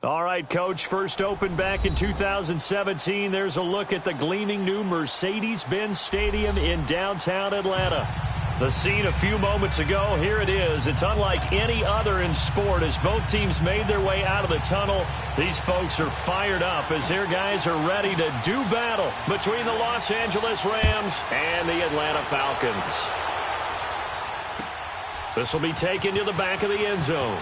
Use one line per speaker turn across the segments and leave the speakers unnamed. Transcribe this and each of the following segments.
All right, Coach, first opened back in 2017. There's a look at the gleaming new Mercedes-Benz Stadium in downtown Atlanta. The scene a few moments ago, here it is. It's unlike any other in sport as both teams made their way out of the tunnel. These folks are fired up as their guys are ready to do battle between the Los Angeles Rams and the Atlanta Falcons. This will be taken to the back of the end zone.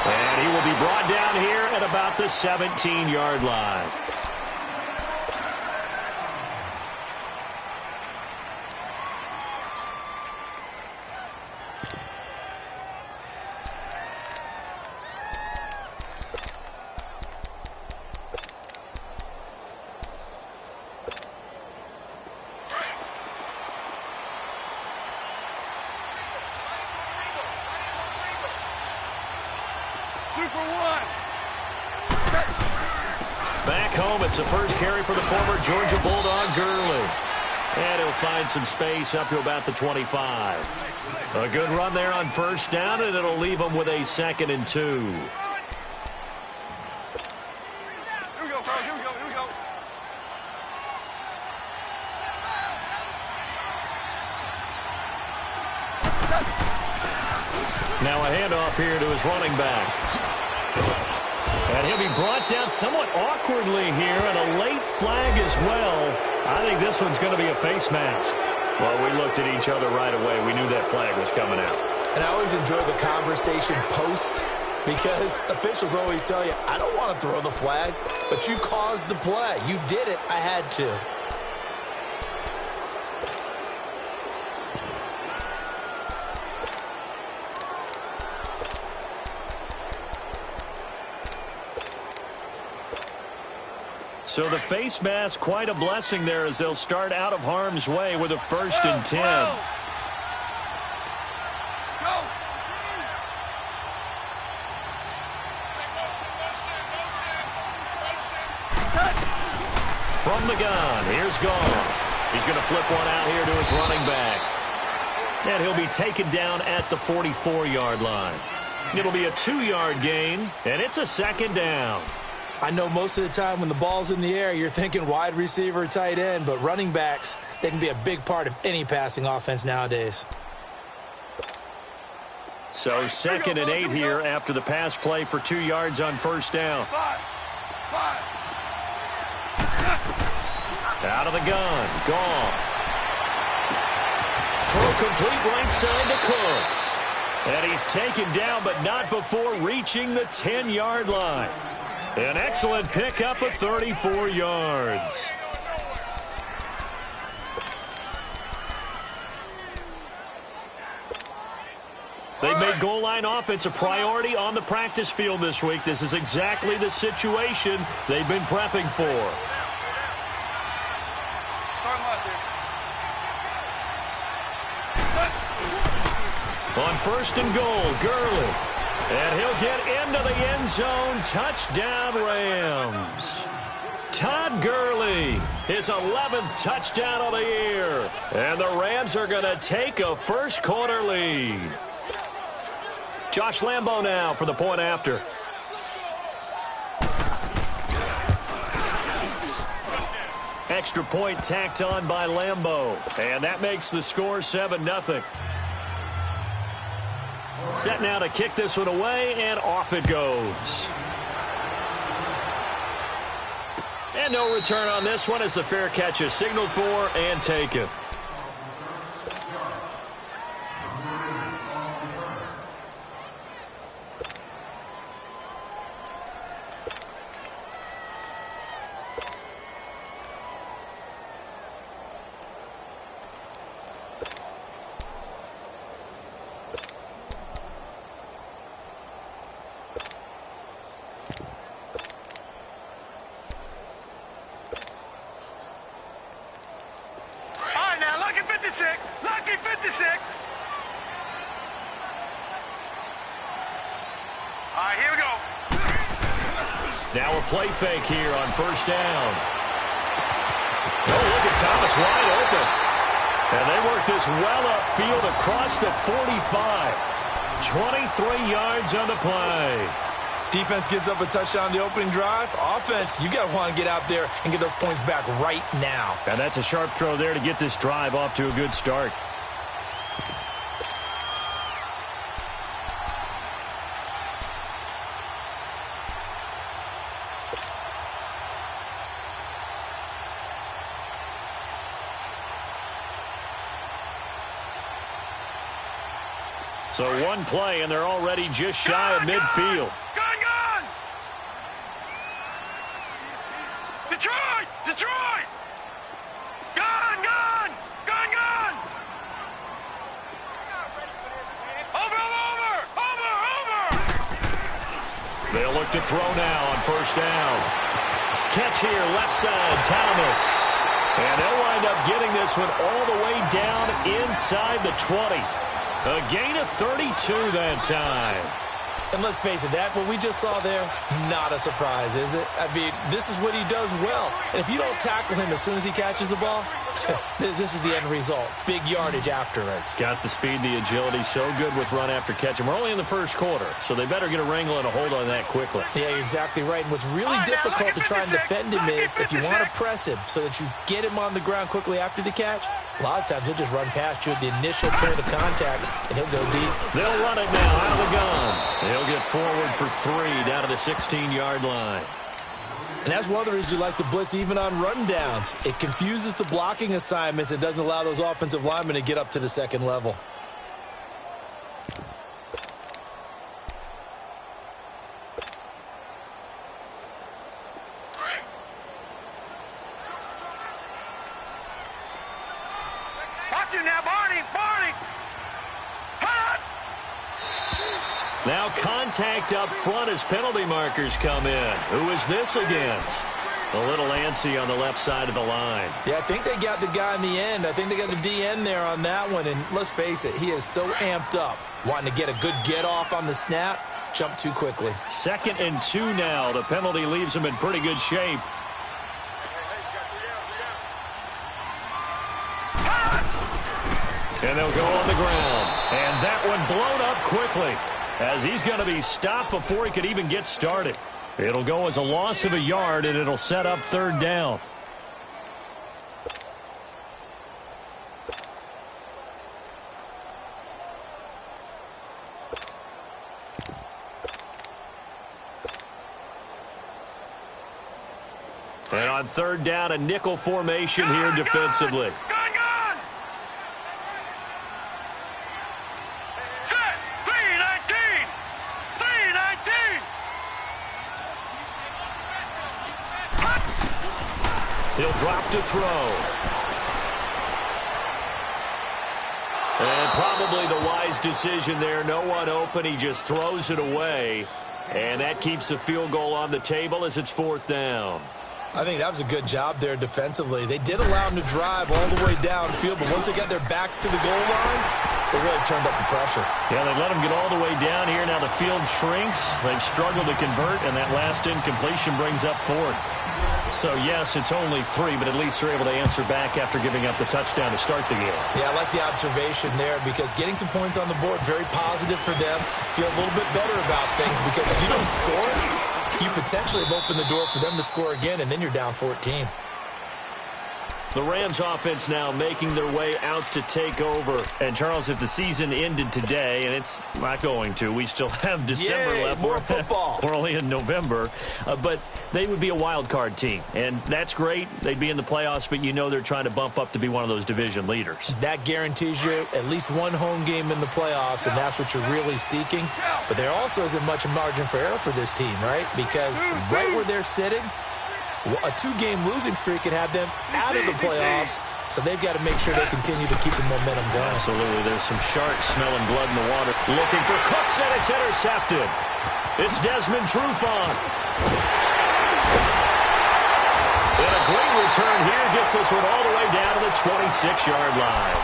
And he will be brought down here at about the 17-yard line. Back home, it's the first carry for the former Georgia Bulldog, Gurley. And he'll find some space up to about the 25. A good run there on first down, and it'll leave him with a 2nd and 2.
Here we go, Carl. Here we go. Here we go.
Now a handoff here to his running back. And he'll be brought down somewhat awkwardly here, and a late flag as well. I think this one's going to be a face mask. Well, we looked at each other right away. We knew that flag was coming out.
And I always enjoy the conversation post because officials always tell you, I don't want to throw the flag, but you caused the play. You did it. I had to.
So the face mask, quite a blessing there as they'll start out of harm's way with a 1st and 10. From the gun, here's Goff. He's going to flip one out here to his running back. And he'll be taken down at the 44-yard line. It'll be a 2-yard gain, and it's a 2nd down.
I know most of the time when the ball's in the air, you're thinking wide receiver, tight end, but running backs, they can be a big part of any passing offense nowadays.
So 2nd and 8 here after the pass play for 2 yards on first down. Out of the gun, Goff. Throw complete right side to Cooks. And he's taken down, but not before reaching the 10-yard line. An excellent pickup of 34 yards. They've made goal line offense a priority on the practice field this week. This is exactly the situation they've been prepping for. On 1st and goal, Gurley. And he'll get into the end zone. Touchdown, Rams. Todd Gurley, his 11th touchdown of the year. And the Rams are going to take a first-quarter lead. Josh Lambo now for the point after. Extra point tacked on by Lambo. And that makes the score 7-0. Set now to kick this one away, and off it goes. And no return on this one as the fair catch is signaled for and taken.
Lucky 56. All right, here we go.
Now a play fake here on first down. Oh, look at Thomas wide open. And they work this well upfield across the 45. 23 yards on the play.
Defense gives up a touchdown on the opening drive. Offense, you got to want to get out there and get those points back right now.
And that's a sharp throw there to get this drive off to a good start. So one play, and they're already just shy of midfield.
Gun! Detroit! Detroit! Gun! Over!
They'll look to throw now on first down. Catch here, left side, Thomas. And they'll wind up getting this one all the way down inside the 20. A gain of 32 that time.
And let's face it, that what we just saw there, not a surprise, is it? I mean, this is what he does well. And if you don't tackle him as soon as he catches the ball, this is the end result. Big yardage afterwards.
Got the speed, the agility, so good with run after catch. And we're only in the first quarter, so they better get a wrangle and a hold on that quickly.
Yeah, you're exactly right. And what's really difficult to try and defend him is if you want to press him so that you get him on the ground quickly after the catch, a lot of times he'll just run past you at the initial point of contact, and he'll go deep.
They'll run it now out of the gun. He'll get forward for 3 down to the 16-yard line.
And that's one of the reasons you like to blitz even on run downs. It confuses the blocking assignments. It doesn't allow those offensive linemen to get up to the second level.
Watch him now, Barney! Hot!
Now contact up front as penalty markers come in. Who is this against? A little antsy on the left side of the line.
Yeah, I think they got the guy in the end. I think they got the DN there on that one. And let's face it, he is so amped up. Wanting to get a good get off on the snap, jump too quickly.
2nd and 2 now. The penalty leaves him in pretty good shape. And they'll go on the ground. And that one blown up quickly, as he's going to be stopped before he could even get started. It'll go as a loss of a yard, and it'll set up 3rd down. And on 3rd down, a nickel formation here defensively. He'll drop to throw. And probably the wise decision there. No one open. He just throws it away. And that keeps the field goal on the table as it's 4th down.
I think that was a good job there defensively. They did allow him to drive all the way downfield, but once they got their backs to the goal line, they really turned up the pressure.
Yeah, they let him get all the way down here. Now the field shrinks. They've struggled to convert, and that last incompletion brings up 4th. So, yes, it's only 3, but at least they're able to answer back after giving up the touchdown to start the game.
Yeah, I like the observation there because getting some points on the board, very positive for them. Feel a little bit better about things because if you don't score, you potentially have opened the door for them to score again, and then you're down 14.
The Rams offense now making their way out to take over. And, Charles, if the season ended today, and it's not going to, we still have December left.
More football.
We're only in November. But they would be a wild card team. And that's great. They'd be in the playoffs, but you know they're trying to bump up to be one of those division leaders.
That guarantees you at least one home game in the playoffs, and that's what you're really seeking. But there also isn't much margin for error for this team, right? Because right where they're sitting, a 2-game losing streak could have them out of the playoffs, so they've got to make sure they continue to keep the momentum going.
Absolutely. There's some sharks smelling blood in the water. Looking for Cooks, and it's intercepted. It's Desmond Trufant. And a great return here gets this one all the way down to the 26-yard line.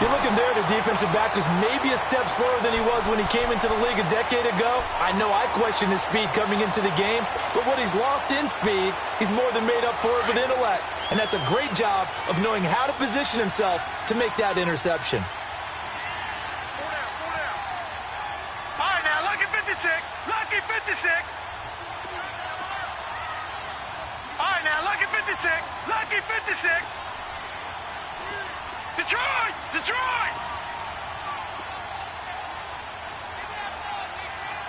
You're looking there at a defensive back who's maybe a step slower than he was when he came into the league a decade ago. I know I questioned his speed coming into the game, but what he's lost in speed, he's more than made up for it with intellect. And that's a great job of knowing how to position himself to make that interception.
56. Lucky 56. All right, now, lucky 56. Lucky 56. Detroit! Detroit!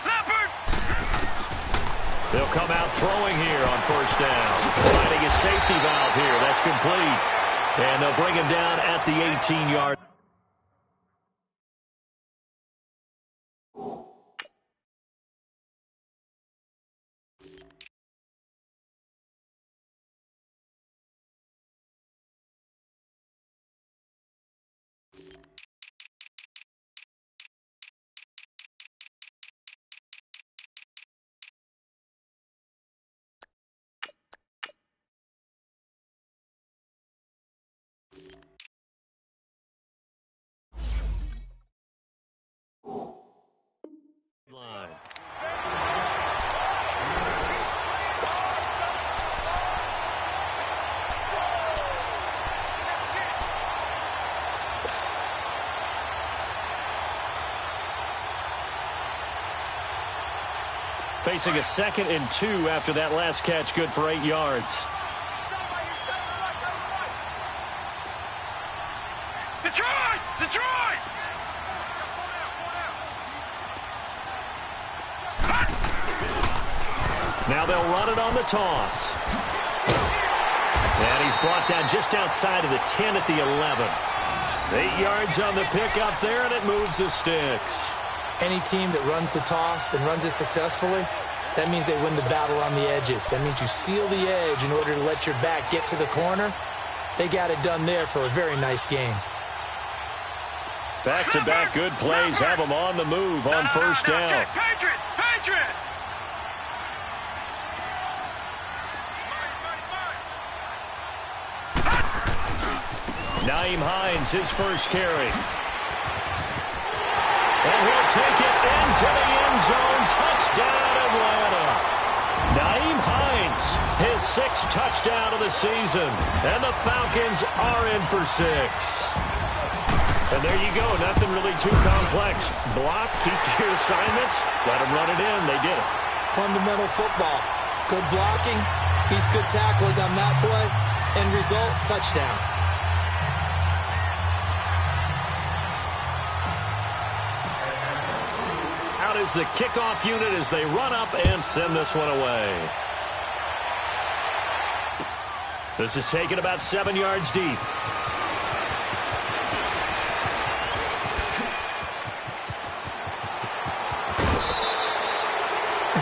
Leopard!
They'll come out throwing here on first down. Finding a safety valve here. That's complete. And they'll bring him down at the 18-yard. Line. Facing a 2nd and 2 after that last catch, good for 8 yards.
Detroit! Detroit!
Now they'll run it on the toss. And he's brought down just outside of the 10 at the 11. 8 yards on the pickup there, and it moves the sticks.
Any team that runs the toss and runs it successfully, that means they win the battle on the edges. That means you seal the edge in order to let your back get to the corner. They got it done there for a very nice game.
Back-to-back good plays have them on the move on first down.
Check. Patriot! Patriot!
Nyheim Hines, his first carry. And he'll take it into the end zone. Touchdown, Atlanta. Nyheim Hines, his 6th touchdown of the season. And the Falcons are in for 6. And there you go. Nothing really too complex. Block, keep to your assignments, let them run it in. They did it.
Fundamental football. Good blocking beats good tackling on that play. End result, touchdown.
Out is the kickoff unit as they run up and send this one away. This is taken about 7 yards deep.
In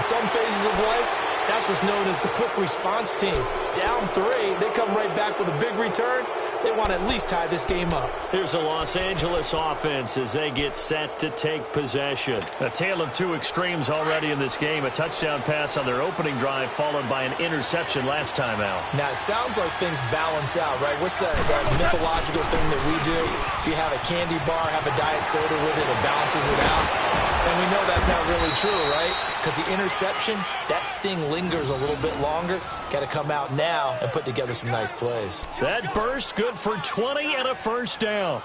some phases of life, that's what's known as the quick response team. Down 3, they come right back with a big return. They want to at least tie this game up.
Here's a Los Angeles offense as they get set to take possession. A tale of two extremes already in this game. A touchdown pass on their opening drive followed by an interception last time out.
Now, it sounds like things balance out, right? What's that mythological thing that we do? If you have a candy bar, have a diet soda with it, it balances it out. And we know that's not really true, right? Because the interception, that sting lingers a little bit longer. Got to come out now and put together some nice plays.
That burst good for 20 and a first down.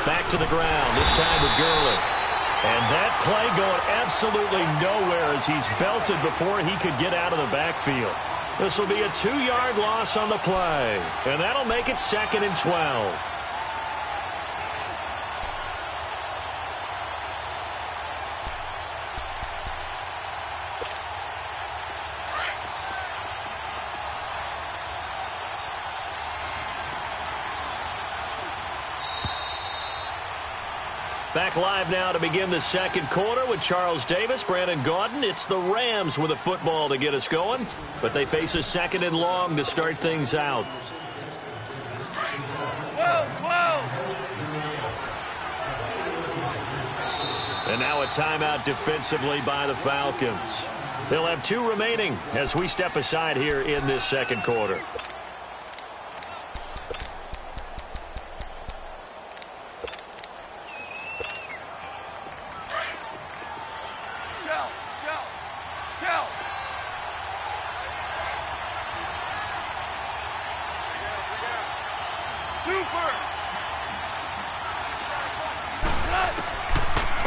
Back to the ground, this time with Gurley. And that play going absolutely nowhere as he's belted before he could get out of the backfield. This will be a 2-yard loss on the play. And that'll make it 2nd and 12. Back live now to begin the second quarter with Charles Davis, Brandon Gaudin. It's the Rams with a football to get us going, but they face a 2nd and long to start things out.
12.
And now a timeout defensively by the Falcons. They'll have 2 remaining as we step aside here in this second quarter.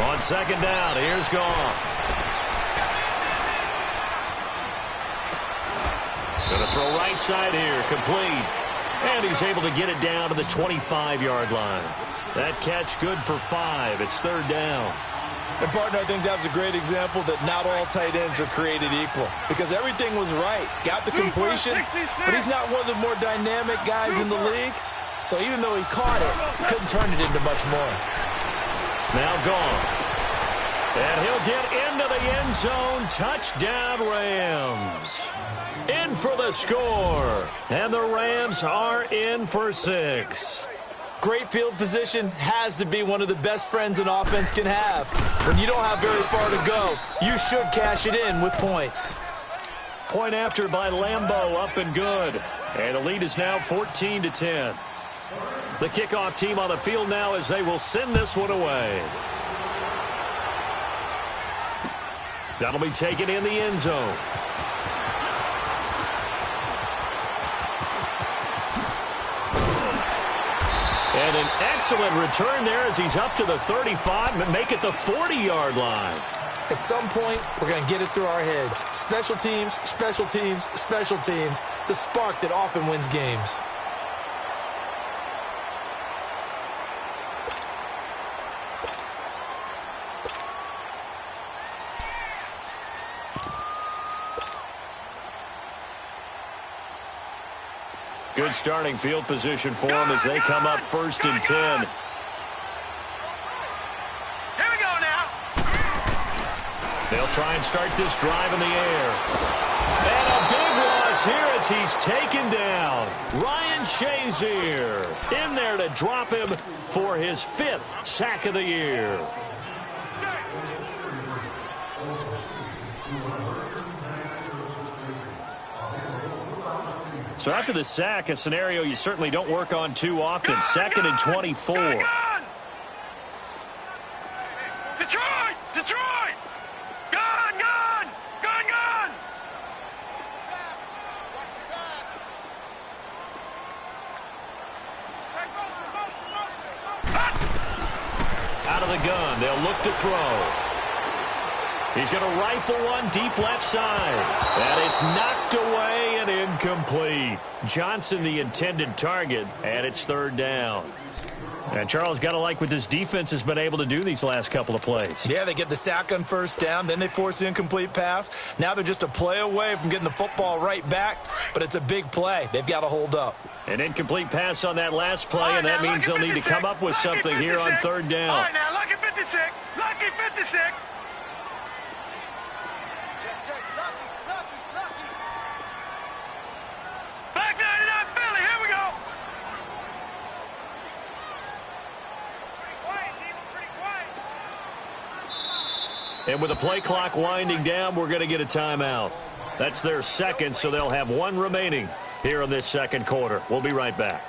On second down, here's Goff. Going to throw right side here, complete. And he's able to get it down to the 25-yard line. That catch good for 5. It's third down.
And, partner, I think that was a great example that not all tight ends are created equal because everything was right. Got the completion, but he's not one of the more dynamic guys in the league. So even though he caught it, he couldn't turn it into much more.
Now gone. And he'll get into the end zone. Touchdown, Rams. In for the score. And the Rams are in for 6.
Great field position has to be one of the best friends an offense can have. When you don't have very far to go, you should cash it in with points.
Point after by Lambeau, up and good. And the lead is now 14-10. The kickoff team on the field now as they will send this one away. That'll be taken in the end zone. And an excellent return there as he's up to the 35 and make it the 40-yard line.
At some point, we're going to get it through our heads. Special teams, special teams, special teams. The spark that often wins games.
Good starting field position for them as they come up 1st and 10.
Here we go now.
They'll try and start this drive in the air. And a big loss here as he's taken down. Ryan Shazier in there to drop him for his 5th sack of the year. So after the sack, a scenario you certainly don't work on too often. 2nd and 24.
Detroit! Detroit! Gone! Gone! Gone! Gone!
Out of the gun, they'll look to throw. He's going to rifle one deep left side. And it's knocked away and incomplete. Johnson the intended target, and it's 3rd down. And Charles, got to like what this defense has been able to do these last couple of plays.
Yeah, they get the sack on 1st down, then they force the incomplete pass. Now they're just a play away from getting the football right back, but it's a big play. They've got to hold up.
An incomplete pass on that last play, and that means they'll need to come up with something here on 3rd down.
All right, now, lucky 56. Lucky 56. Back 99 Philly, here we go. Pretty quiet, team. Pretty quiet.
And with the play clock winding down, we're going to get a timeout. That's their 2nd, so they'll have 1 remaining here in this 2nd quarter. We'll be right back.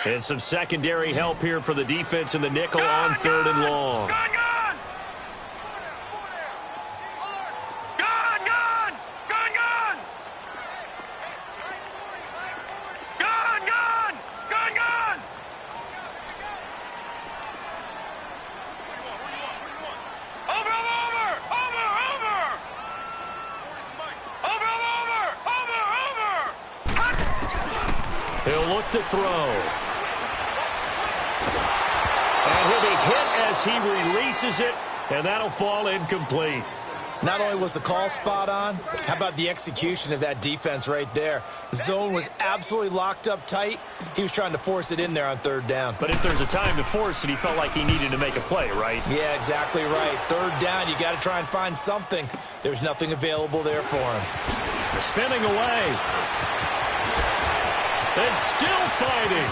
And some secondary help here for the defense in the nickel on 3rd and long.
Gone, gone! Gone, gone! Gone, gone! Gone, gone! Gone, gone! Over, over, over! Over, over, over, over!
He'll look to throw. And he'll be hit as he releases it, and that'll fall incomplete.
Not only was the call spot on, how about the execution of that defense right there? The zone was absolutely locked up tight. He was trying to force it in there on 3rd down.
But if there's a time to force it, he felt like he needed to make a play, right?
Yeah, exactly right. 3rd down, you got to try and find something. There's nothing available there for him.
Spinning away. And still fighting.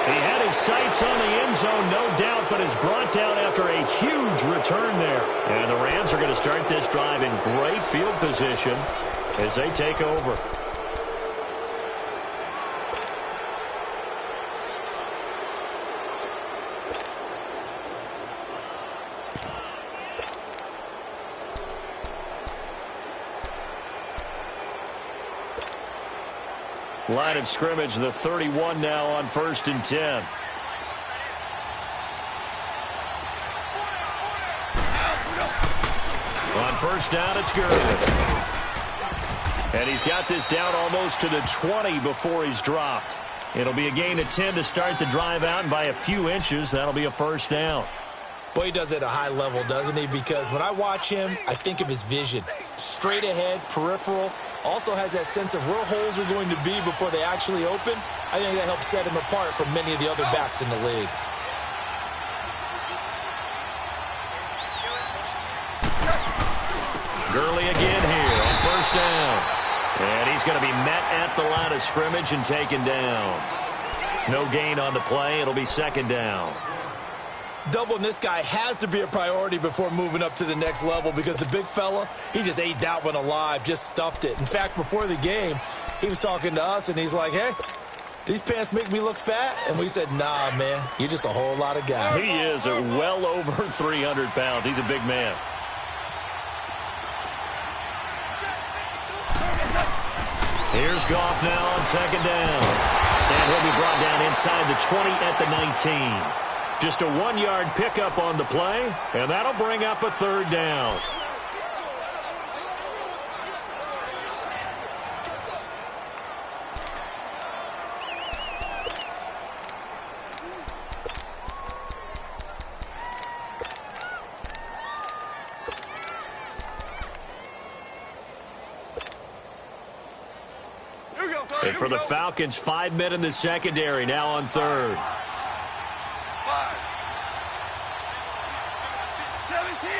He had his sights on the end zone, no doubt, but is brought down after a huge return there. And the Rams are going to start this drive in great field position as they take over. Line of scrimmage, the 31 now on 1st and 10. On 1st down, it's good. And he's got this down almost to the 20 before he's dropped. It'll be a gain of 10 to start the drive out, and by a few inches, that'll be a 1st down.
Boy, he does it at a high level, doesn't he? Because when I watch him, I think of his vision. Straight ahead, peripheral. Also has that sense of where holes are going to be before they actually open. I think that helps set him apart from many of the other backs in the league.
Gurley again here on 1st down. And he's going to be met at the line of scrimmage and taken down. No gain on the play. It'll be 2nd down.
Doubling this guy has to be a priority before moving up to the next level because the big fella, he just ate that one alive, just stuffed it. In fact, before the game, he was talking to us, and he's like, hey, these pants make me look fat? And we said, nah, man, you're just a whole lot of guy.
He is well over 300 pounds. He's a big man. Here's Goff now on 2nd down. And he'll be brought down inside the 20 at the 19. Just a 1-yard pickup on the play, and that'll bring up a 3rd down. And for the Falcons, 5 men in the secondary now on 3rd.
17.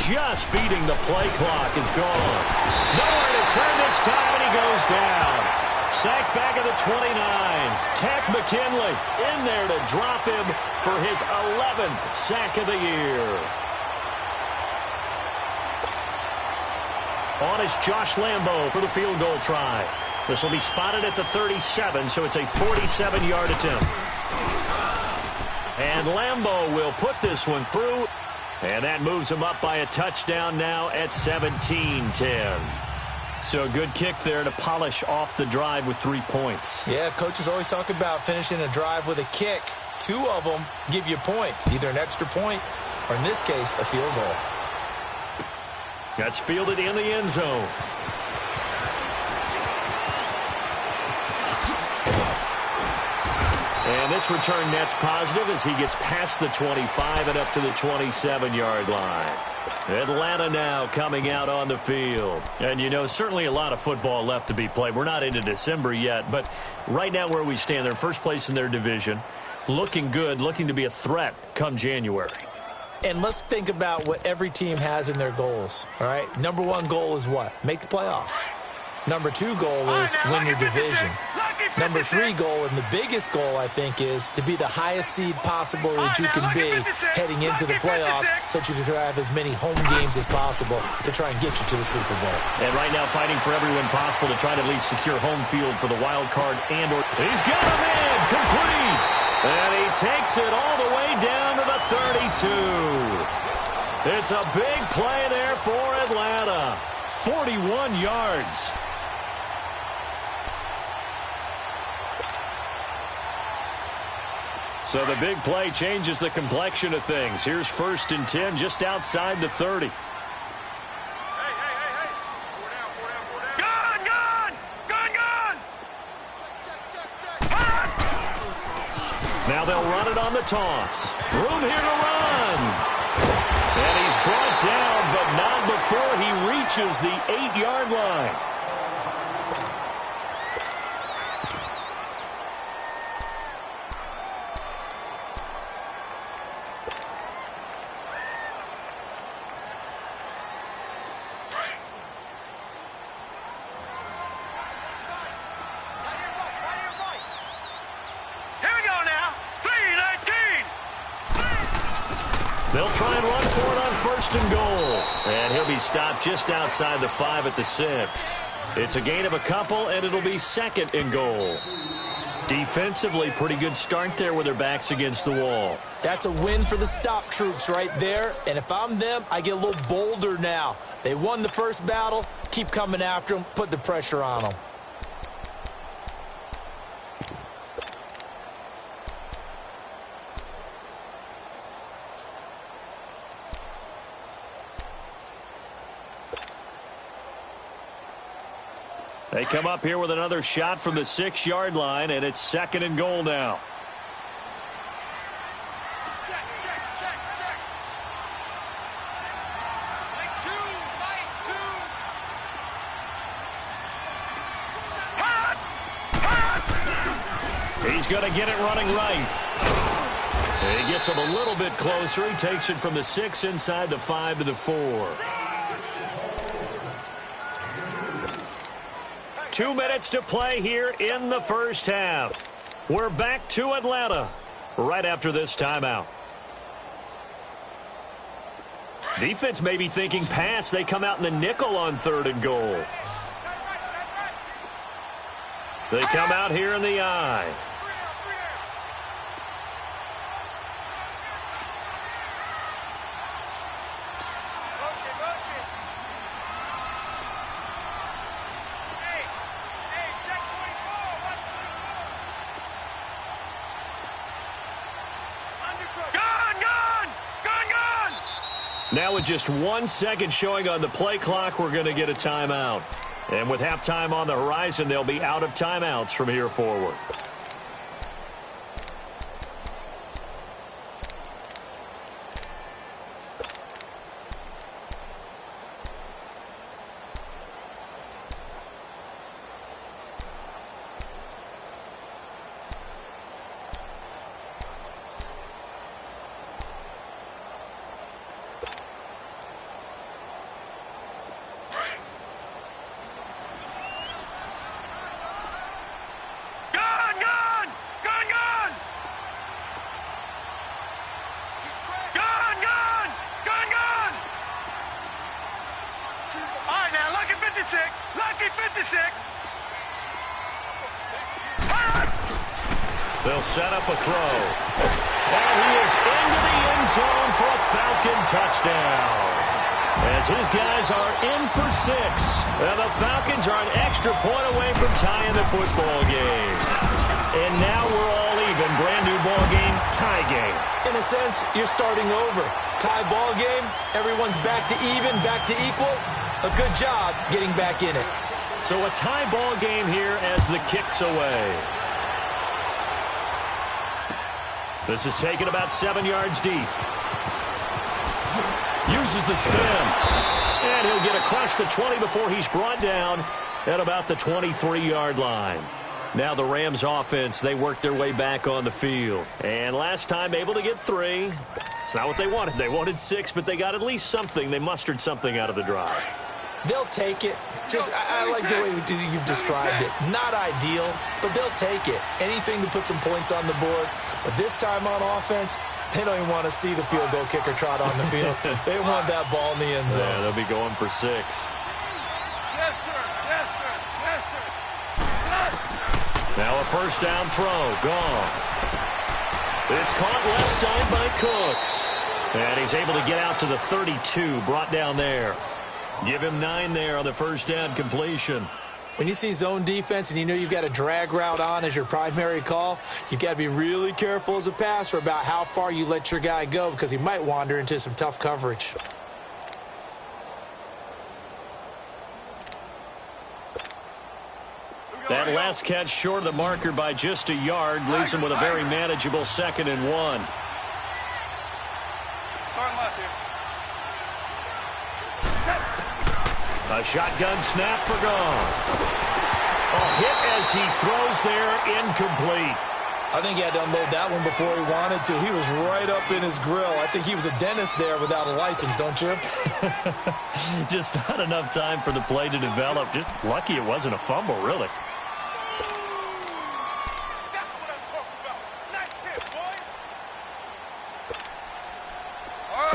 Just beating the play clock is gone. Nowhere to turn this time, and he goes down. Sacked back at the 29. Takk McKinley in there to drop him for his 11th sack of the year. On is Josh Lambo for the field goal try. This will be spotted at the 37, so it's a 47-yard attempt. And Lambo will put this one through. And that moves him up by a touchdown now at 17-10. So a good kick there to polish off the drive with 3 points.
Yeah, coaches always talk about finishing a drive with a kick. 2 of them give you points, either an extra point or, in this case, a field goal.
That's fielded in the end zone. And this return net's positive as he gets past the 25 and up to the 27-yard line. Atlanta now coming out on the field. And, you know, certainly a lot of football left to be played. We're not into December yet, but right now where we stand, they're first place in their division. Looking good, looking to be a threat come January.
And let's think about what every team has in their goals, all right? Number 1 goal is what? Make the playoffs. Number 2 goal is win your division. Number 3 goal, and the biggest goal, I think, is to be the highest seed possible that you can be heading into the playoffs so that you can have as many home games as possible to try and get you to the Super Bowl.
And right now fighting for every win possible to try to at least secure home field for the wild card and/or he's got him in, complete. And he takes it all the way down to the 32. It's a big play there for Atlanta. 41 yards. So the big play changes the complexion of things. Here's 1st and 10 just outside the 30. Now they'll run it on the toss. Room here to run. And he's brought down, but not before he reaches the 8-yard line. They'll try and run for it on 1st and goal. And he'll be stopped just outside the 5 at the 6. It's a gain of a couple, and it'll be 2nd and goal. Defensively, pretty good start there with their backs against the wall.
That's a win for the stop troops right there. And if I'm them, I get a little bolder now. They won the first battle. Keep coming after them. Put the pressure on them.
They come up here with another shot from the 6-yard line, and it's 2nd and goal now.
Check. Leg two. Hot.
He's going to get it running right. He gets him a little bit closer. He takes it from the 6 inside the 5 to the 4. 2 minutes to play here in the first half. We're back to Atlanta right after this timeout. Defense may be thinking pass. They come out in the nickel on 3rd and goal. They come out here in the I. Now with just 1 second showing on the play clock, we're going to get a timeout. And with halftime on the horizon, they'll be out of timeouts from here forward. They'll set up a throw. And he is into the end zone for a Falcon touchdown. As his guys are in for 6. And the Falcons are an extra point away from tying the football game. And now we're all even. Brand new ball game, tie game.
In a sense, you're starting over. Tie ball game, everyone's back to even, back to equal. A good job getting back in it.
So a tie ball game here as the kick's away. This is taken about 7 yards deep. Uses the spin. And he'll get across the 20 before he's brought down at about the 23-yard line. Now the Rams offense, they worked their way back on the field. And last time able to get 3. It's not what they wanted. They wanted 6, but they got at least something. They mustered something out of the drive.
They'll take it. I like the way you've described it. Not ideal, but they'll take it. Anything to put some points on the board. But this time on offense, they don't even want to see the field goal kicker trot on the field. They want that ball in the end zone.
Yeah, they'll be going for 6.
Yes, sir. Yes, sir. Yes, sir.
Now a first down throw. Gone. It's caught left side by Cooks. And he's able to get out to the 32. Brought down there. Give him 9 there on the first down completion.
When you see zone defense and you know you've got a drag route on as your primary call, you've got to be really careful as a passer about how far you let your guy go because he might wander into some tough coverage.
That last catch short of the marker by just a yard leaves him with a very manageable 2nd and 1.
Starting left here.
A shotgun snap for gone. A hit as he throws there, incomplete.
I think he had to unload that one before he wanted to. He was right up in his grill. I think he was a dentist there without a license, don't you?
Just not enough time for the play to develop. Just lucky it wasn't a fumble, really.
That's what I'm talking about. Nice hit, boy.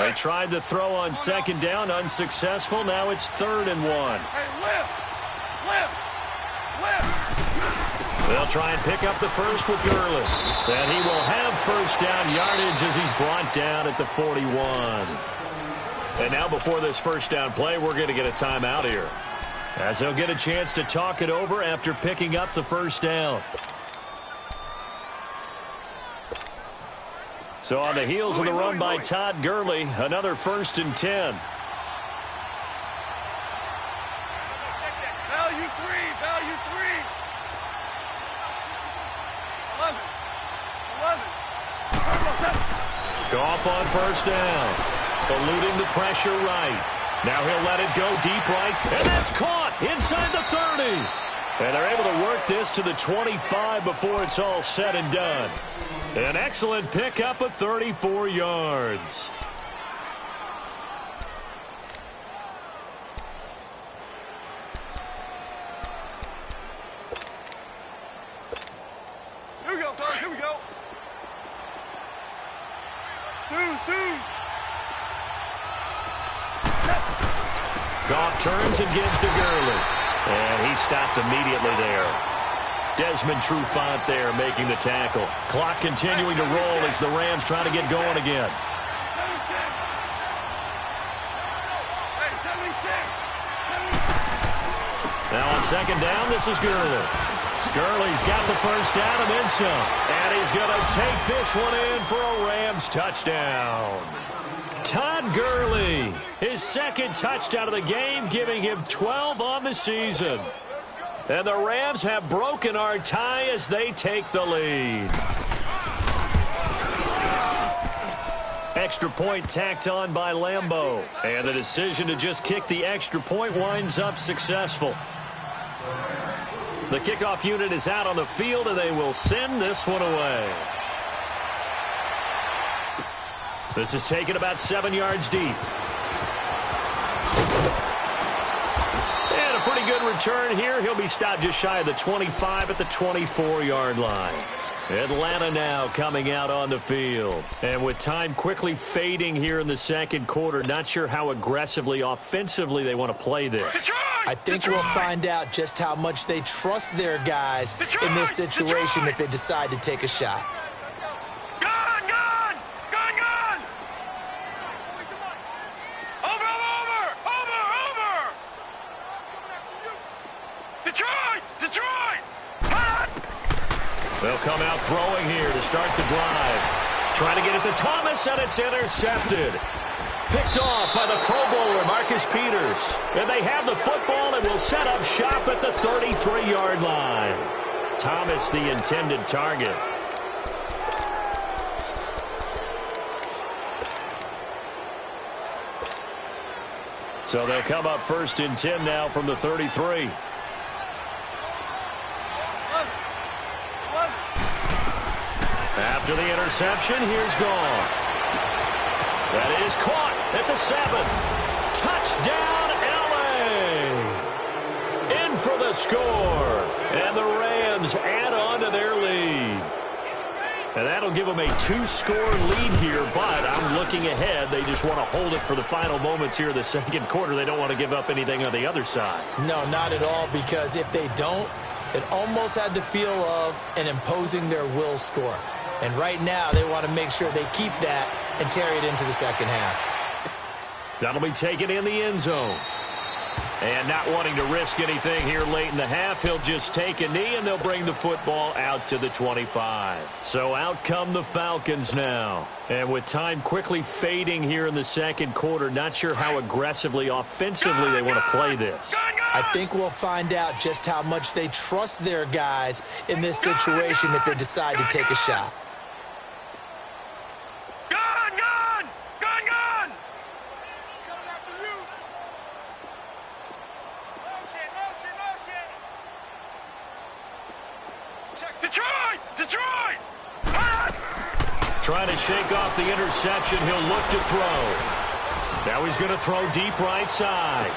They tried the throw on second down, unsuccessful. Now it's 3rd and 1.
Hey, lift.
They'll try and pick up the first with Gurley. And he will have first down yardage as he's brought down at the 41. And now before this first down play, we're going to get a timeout here, as they'll get a chance to talk it over after picking up the first down. So on the heels of the run by Todd Gurley, another 1st and 10.
Value 3. 11.
Goff on first down, eluding the pressure right. Now he'll let it go deep right, and that's caught inside the 30. And they're able to work this to the 25 before it's all said and done. An excellent pickup of 34 yards.
Here we go, fellas. Here we go. Two.
Goff turns and gives to Gurley. And he stopped immediately there. Desmond Trufant there making the tackle. Clock continuing to roll as the Rams try to get going again.
76.
Now on second down, this is Gurley. Gurley's got the first down and then some. And he's going to take this one in for a Rams touchdown. Todd Gurley, his 2nd touchdown of the game, giving him 12 on the season. And the Rams have broken our tie as they take the lead. Extra point tacked on by Lambeau. And the decision to just kick the extra point winds up successful. The kickoff unit is out on the field, and they will send this one away. This is taken about 7 yards deep. And a pretty good return here. He'll be stopped just shy of the 25 at the 24-yard line. Atlanta now coming out on the field. And with time quickly fading here in the second quarter, not sure how aggressively, offensively they want to play this.
I think we'll find out just how much they trust their guys in this situation if they decide to take a shot.
They'll come out throwing here to start the drive. Trying to get it to Thomas, and it's intercepted. Picked off by the Pro Bowler, Marcus Peters. And they have the football and will set up shop at the 33-yard line. Thomas, the intended target. So they'll come up 1st and 10 now from the 33. After the interception, here's Goff. That is caught at the 7. Touchdown, L.A. In for the score. And the Rams add on to their lead. And that'll give them a 2-score lead here, but I'm looking ahead. They just want to hold it for the final moments here of the second quarter. They don't want to give up anything on the other side.
No, not at all, because if they don't, it almost had the feel of an imposing their will score. And right now, they want to make sure they keep that and carry it into the second half.
That'll be taken in the end zone. And not wanting to risk anything here late in the half, he'll just take a knee, and they'll bring the football out to the 25. So out come the Falcons now. And with time quickly fading here in the second quarter, not sure how aggressively, offensively they want to play this.
I think we'll find out just how much they trust their guys in this situation if they decide to take a shot.
Detroit!
Trying to shake off the interception. He'll look to throw. Now he's going to throw deep right side.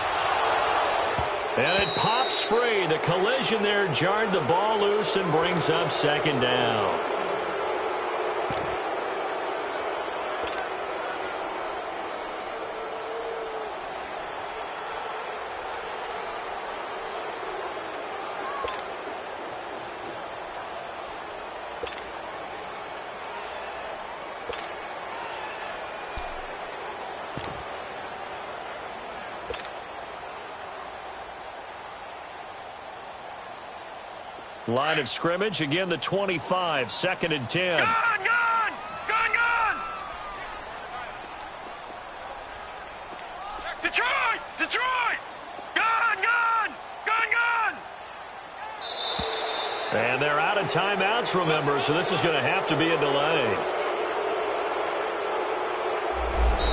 And it pops free. The collision there jarred the ball loose and brings up second down. Line of scrimmage, again the 25, 2nd and 10.
Gone, gone! Gone, gone! Detroit! Detroit! Gone, gone! Gone, gone!
And they're out of timeouts, remember, so this is going to have to be a delay.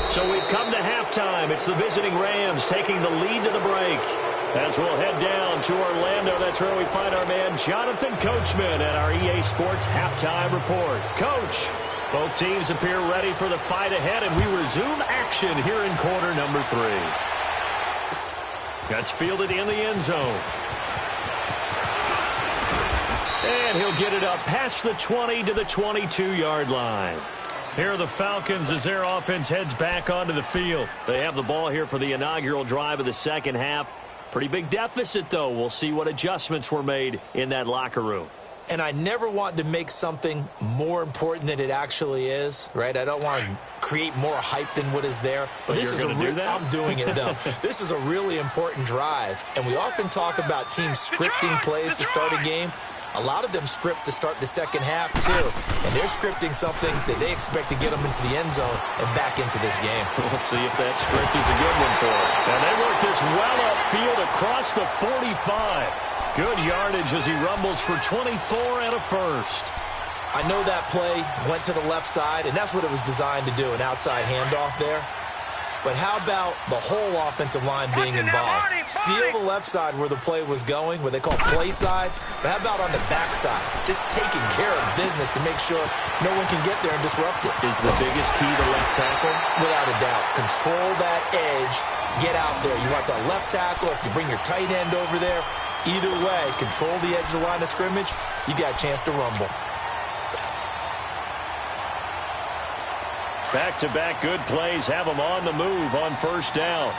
So we've come to halftime. It's the visiting Rams taking the lead to the break. As we'll head down to Orlando, that's where we find our man Jonathan Coachman at our EA Sports Halftime Report. Coach, both teams appear ready for the fight ahead, and we resume action here in quarter number 3. That's fielded in the end zone. And he'll get it up past the 20 to the 22-yard line. Here are the Falcons as their offense heads back onto the field. They have the ball here for the inaugural drive of the second half. Pretty big deficit, though. We'll see what adjustments were made in that locker room.
And I never want to make something more important than it actually is, right? I don't want to create more hype than what is there.
But this is
do that? I'm doing it, though. This is a really important drive. And we often talk about teams scripting plays to start a game. A lot of them script to start the second half, too. And they're scripting something that they expect to get them into the end zone and back into this game.
We'll see if that script is a good one for them. And they work this well upfield across the 45. Good yardage as he rumbles for 24 and a first.
I know that play went to the left side, and that's what it was designed to do, an outside handoff there. But how about the whole offensive line being involved? Seal the left side where the play was going, what they call play side. But how about on the back side? Just taking care of business to make sure no one can get there and disrupt it.
Is the biggest key to left tackle?
Without a doubt. Control that edge. Get out there. You want the left tackle. If you bring your tight end over there, either way, control the edge of the line of scrimmage, you got a chance to rumble.
Back-to-back good plays have them on the move on first down.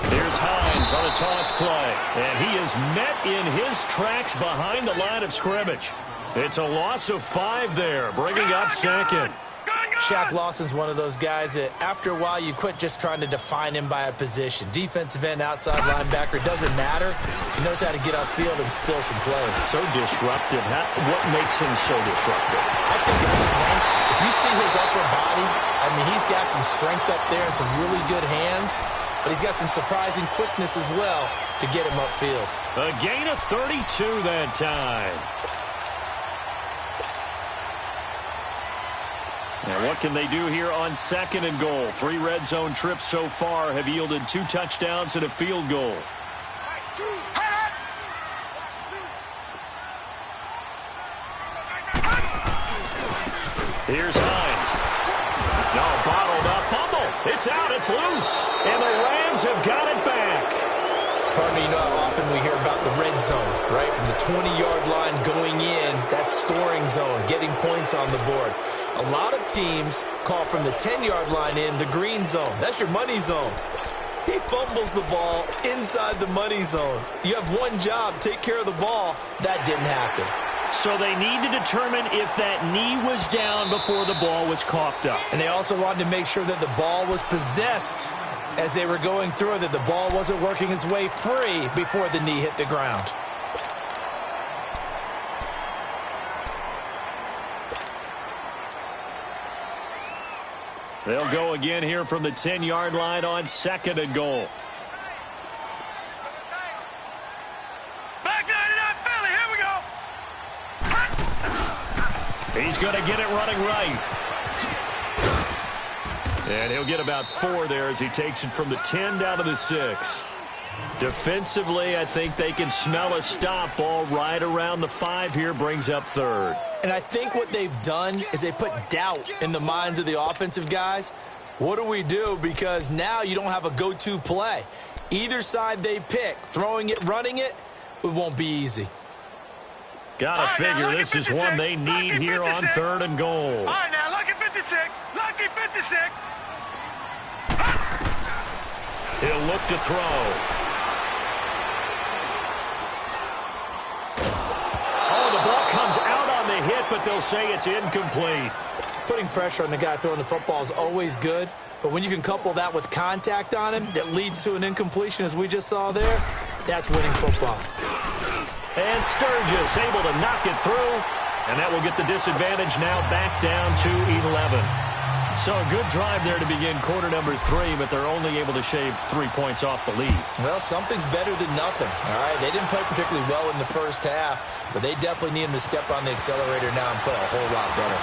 Here's Hines on a toss play. And he is met in his tracks behind the line of scrimmage. It's a loss of 5 there, bringing up second.
Shaq Lawson's one of those guys that after a while you quit just trying to define him by a position. Defensive end, outside linebacker, doesn't matter. He knows how to get upfield and spill some plays.
So disruptive. What makes him so disruptive?
I think it's strength. If you see his upper body, I mean, he's got some strength up there and some really good hands, but he's got some surprising quickness as well to get him upfield.
A gain of 32 that time. Now, what can they do here on 2nd and goal? 3 red zone trips so far have yielded 2 touchdowns and a field goal. Here's Hines. No, bottled up fumble. It's out. It's loose. And the Rams have got it back.
Pardon me, you know how often we hear about the red zone, right? From the 20-yard line going in, that scoring zone, getting points on the board. A lot of teams call from the 10-yard line in the green zone. That's your money zone. He fumbles the ball inside the money zone. You have one job, take care of the ball. That didn't happen.
So they need to determine if that knee was down before the ball was coughed up.
And they also wanted to make sure that the ball was possessed as they were going through it, that the ball wasn't working its way free before the knee hit the ground.
They'll go again here from the 10-yard line on 2nd and goal.
Back 99 Philly, here we go.
He's going to get it running right. And he'll get about 4 there as he takes it from the 10 down to the 6. Defensively, I think they can smell a stop ball right around the 5 here, brings up 3rd.
And I think what they've done is they put doubt in the minds of the offensive guys. What do we do? Because now you don't have a go-to play. Either side they pick, throwing it, running it, it won't be easy.
Gotta figure this is one they need here on 3rd and goal.
All right, now, lucky 56. Lucky 56.
He'll look to throw. Oh, the ball comes out on the hit, but they'll say it's incomplete.
Putting pressure on the guy throwing the football is always good, But when you can couple that with contact on him that leads to an incompletion, as we just saw there, that's winning football.
And Sturgis able to knock it through, and that will get the disadvantage now back down to 11. So a good drive there to begin quarter number 3, but they're only able to shave 3 points off the lead.
Well, something's better than nothing, all right? They didn't play particularly well in the first half, but they definitely need him to step on the accelerator now and play a whole lot better.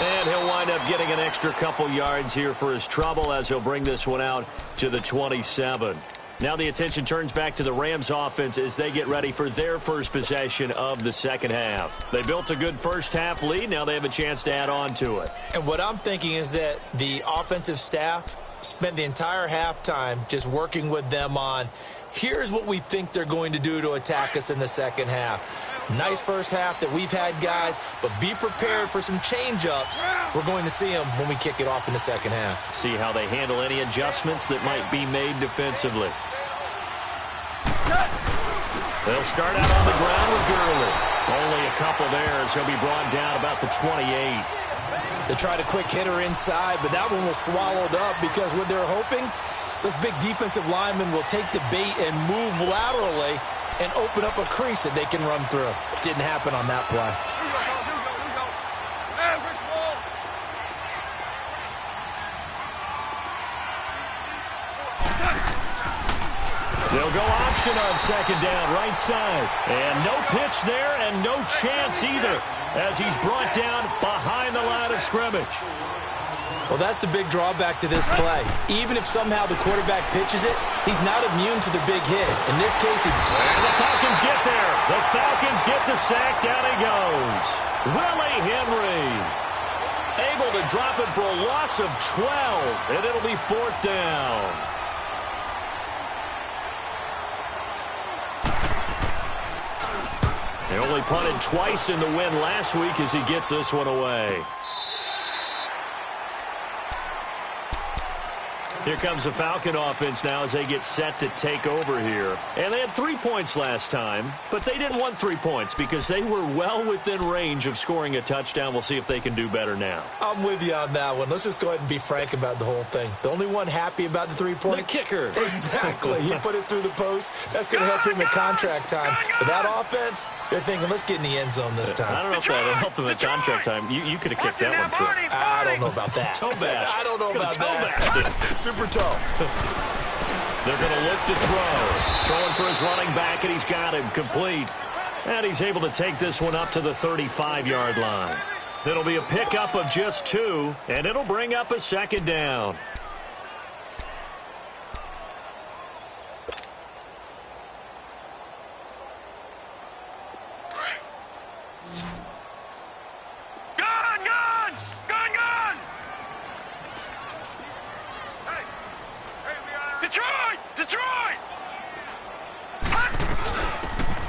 And he'll wind up getting an extra couple yards here for his trouble as he'll bring this one out to the 27. Now the attention turns back to the Rams offense as they get ready for their first possession of the second half. They built a good first half lead. Now they have a chance to add on to it.
And what I'm thinking is that the offensive staff spent the entire halftime just working with them on, here's what we think they're going to do to attack us in the second half. Nice first half that we've had, guys, but be prepared for some change-ups. We're going to see them when we kick it off in the second half.
See how they handle any adjustments that might be made defensively. They'll start out on the ground with Gurley. Only a couple there as he'll be brought down about the 28.
They tried a quick hitter inside, but that one was swallowed up because what they're hoping, those big defensive linemen will take the bait and move laterally and open up a crease that they can run through. Didn't happen on that play.
They'll go option on second down, right side. And no pitch there and no chance either as he's brought down behind the line of scrimmage.
Well, that's the big drawback to this play. Even if somehow the quarterback pitches it, he's not immune to the big hit. In this case,
and the Falcons get there. The Falcons get the sack. Down he goes. Willie Henry able to drop it for a loss of 12, and it'll be 4th down. They only punted twice in the win last week as he gets this one away. Here comes the Falcon offense now as they get set to take over here. And they had 3 points last time, but they didn't want 3 points because they were well within range of scoring a touchdown. We'll see if they can do better now.
I'm with you on that one. Let's just go ahead and be frank about the whole thing. The only one happy about the 3-point?
The kicker.
Exactly. He put it through the post. That's going to help him at contract time. But that offense, they're thinking, let's get in the end zone this time.
I don't know if that helped him at contract time. You could have kicked that one through.
I don't know about that.
Toe bash.
I don't know about that. Super toe.
They're going to look to throw. Throwing for his running back, and he's got him complete. And he's able to take this one up to the 35-yard line. It'll be a pickup of just 2, and it'll bring up a second down.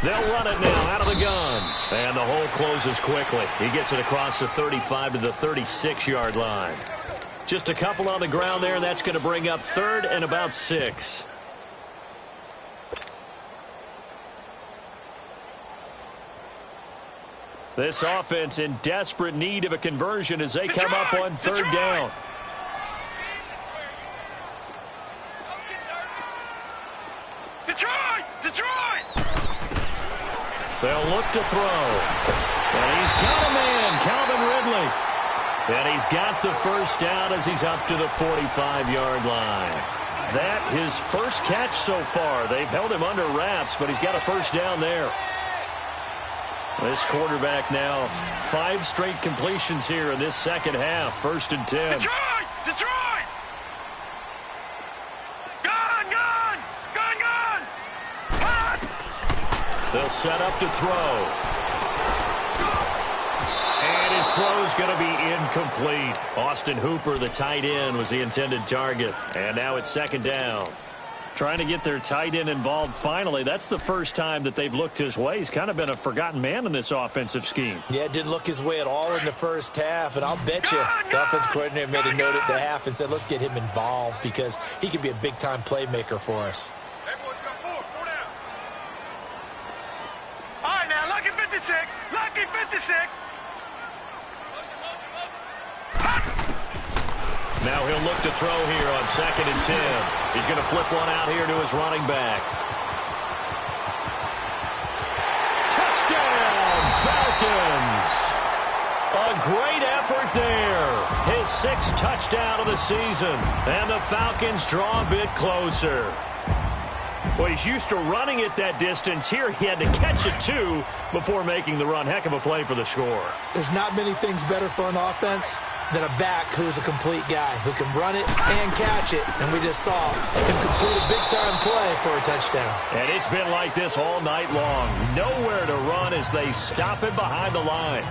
They'll run it now out of the gun. And the hole closes quickly. He gets it across the 35 to the 36-yard line. Just a couple on the ground there, and that's going to bring up 3rd and about 6. This offense in desperate need of a conversion as they come up on 3rd down. They'll look to throw. And he's got a man, Calvin Ridley. And he's got the first down as he's up to the 45-yard line. That his first catch so far. They've held him under wraps, but he's got a first down there. This quarterback now 5 straight completions here in this second half. 1st and 10.
Detroit!
They'll set up to throw. And his throw's going to be incomplete. Austin Hooper, the tight end, was the intended target. And now it's 2nd down. Trying to get their tight end involved finally. That's the first time that they've looked his way. He's kind of been a forgotten man in this offensive scheme.
Yeah, it didn't look his way at all in the first half. And I'll bet you the offense coordinator made a note at the half and said, let's get him involved because he could be a big-time playmaker for us.
Lucky 56.
Now he'll look to throw here on 2nd and 10. He's going to flip one out here to his running back. Touchdown, Falcons! A great effort there. His 6th touchdown of the season. And the Falcons draw a bit closer. Well, he's used to running it that distance. Here he had to catch it, too, before making the run. Heck of a play for the score.
There's not many things better for an offense than a back who's a complete guy, who can run it and catch it. And we just saw him complete a big-time play for a touchdown.
And it's been like this all night long. Nowhere to run as they stop him behind the line.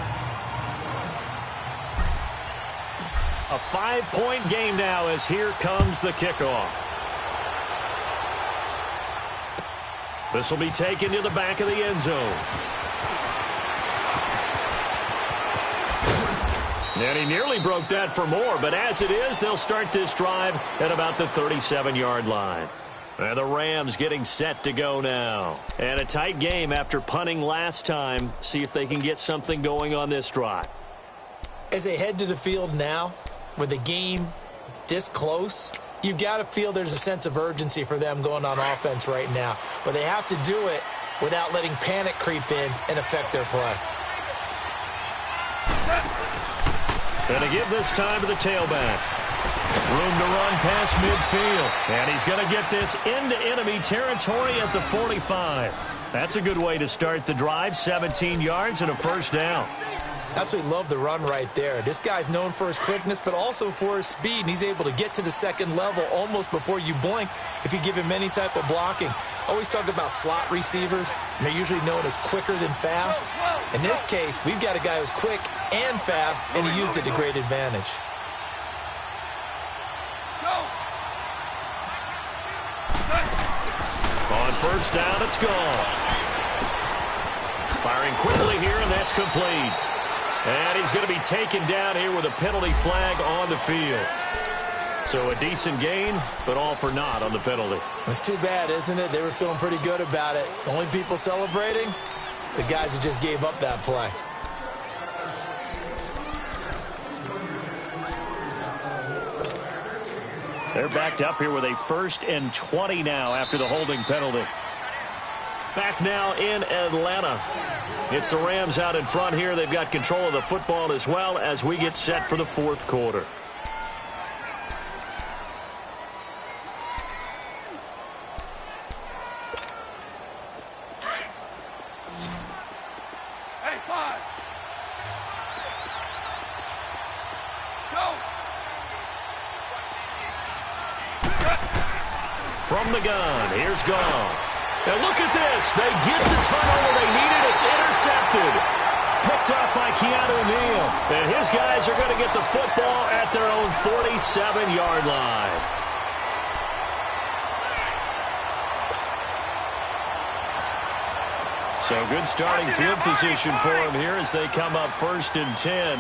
A 5-point game now as here comes the kickoff. This will be taken to the back of the end zone. And he nearly broke that for more, but as it is, they'll start this drive at about the 37-yard line. And the Rams getting set to go now. And a tight game after punting last time. See if they can get something going on this drive.
As they head to the field now, with the game this close, you've got to feel there's a sense of urgency for them going on offense right now. But they have to do it without letting panic creep in and affect their play.
Going to give this time to the tailback. Room to run past midfield. And he's going to get this into enemy territory at the 45. That's a good way to start the drive. 17 yards and a first down.
Absolutely love the run right there. This guy's known for his quickness, but also for his speed. And he's able to get to the second level almost before you blink if you give him any type of blocking. Always talk about slot receivers, and they're usually known as quicker than fast. In this case, we've got a guy who's quick and fast, and he used it to great advantage.
On first down, it's gone. Firing quickly here, and that's complete. And he's going to be taken down here with a penalty flag on the field. So a decent gain, but all for naught on the penalty.
It's too bad, isn't it? They were feeling pretty good about it. The only people celebrating, the guys who just gave up that play.
They're backed up here with a 1st and 20 now after the holding penalty. Back now in Atlanta. It's the Rams out in front here. They've got control of the football as well as we get set for the 4th quarter.
Hey, 5. Go.
From the gun, here's Goff. Now look at this. They get the turnover they needed. It's intercepted. Picked up by Keanu Neal. And his guys are going to get the football at their own 47-yard line. So good starting field position for him here as they come up 1st and 10.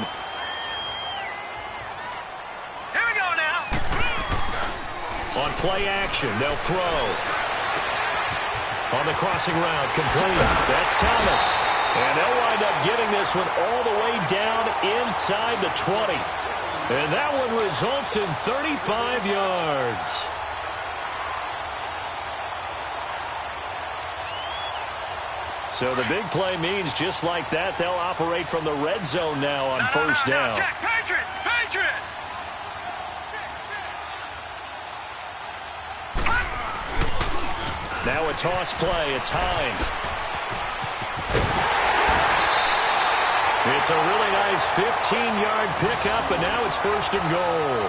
Here we go now.
On play action, they'll throw. On the crossing route, complete. That's Thomas. And they'll wind up getting this one all the way down inside the 20. And that one results in 35 yards. So the big play means just like that, they'll operate from the red zone now on first down.
Jack, Patriot! Patriot!
Now a toss play. It's Hines. It's a really nice 15-yard pickup, and now it's 1st and goal.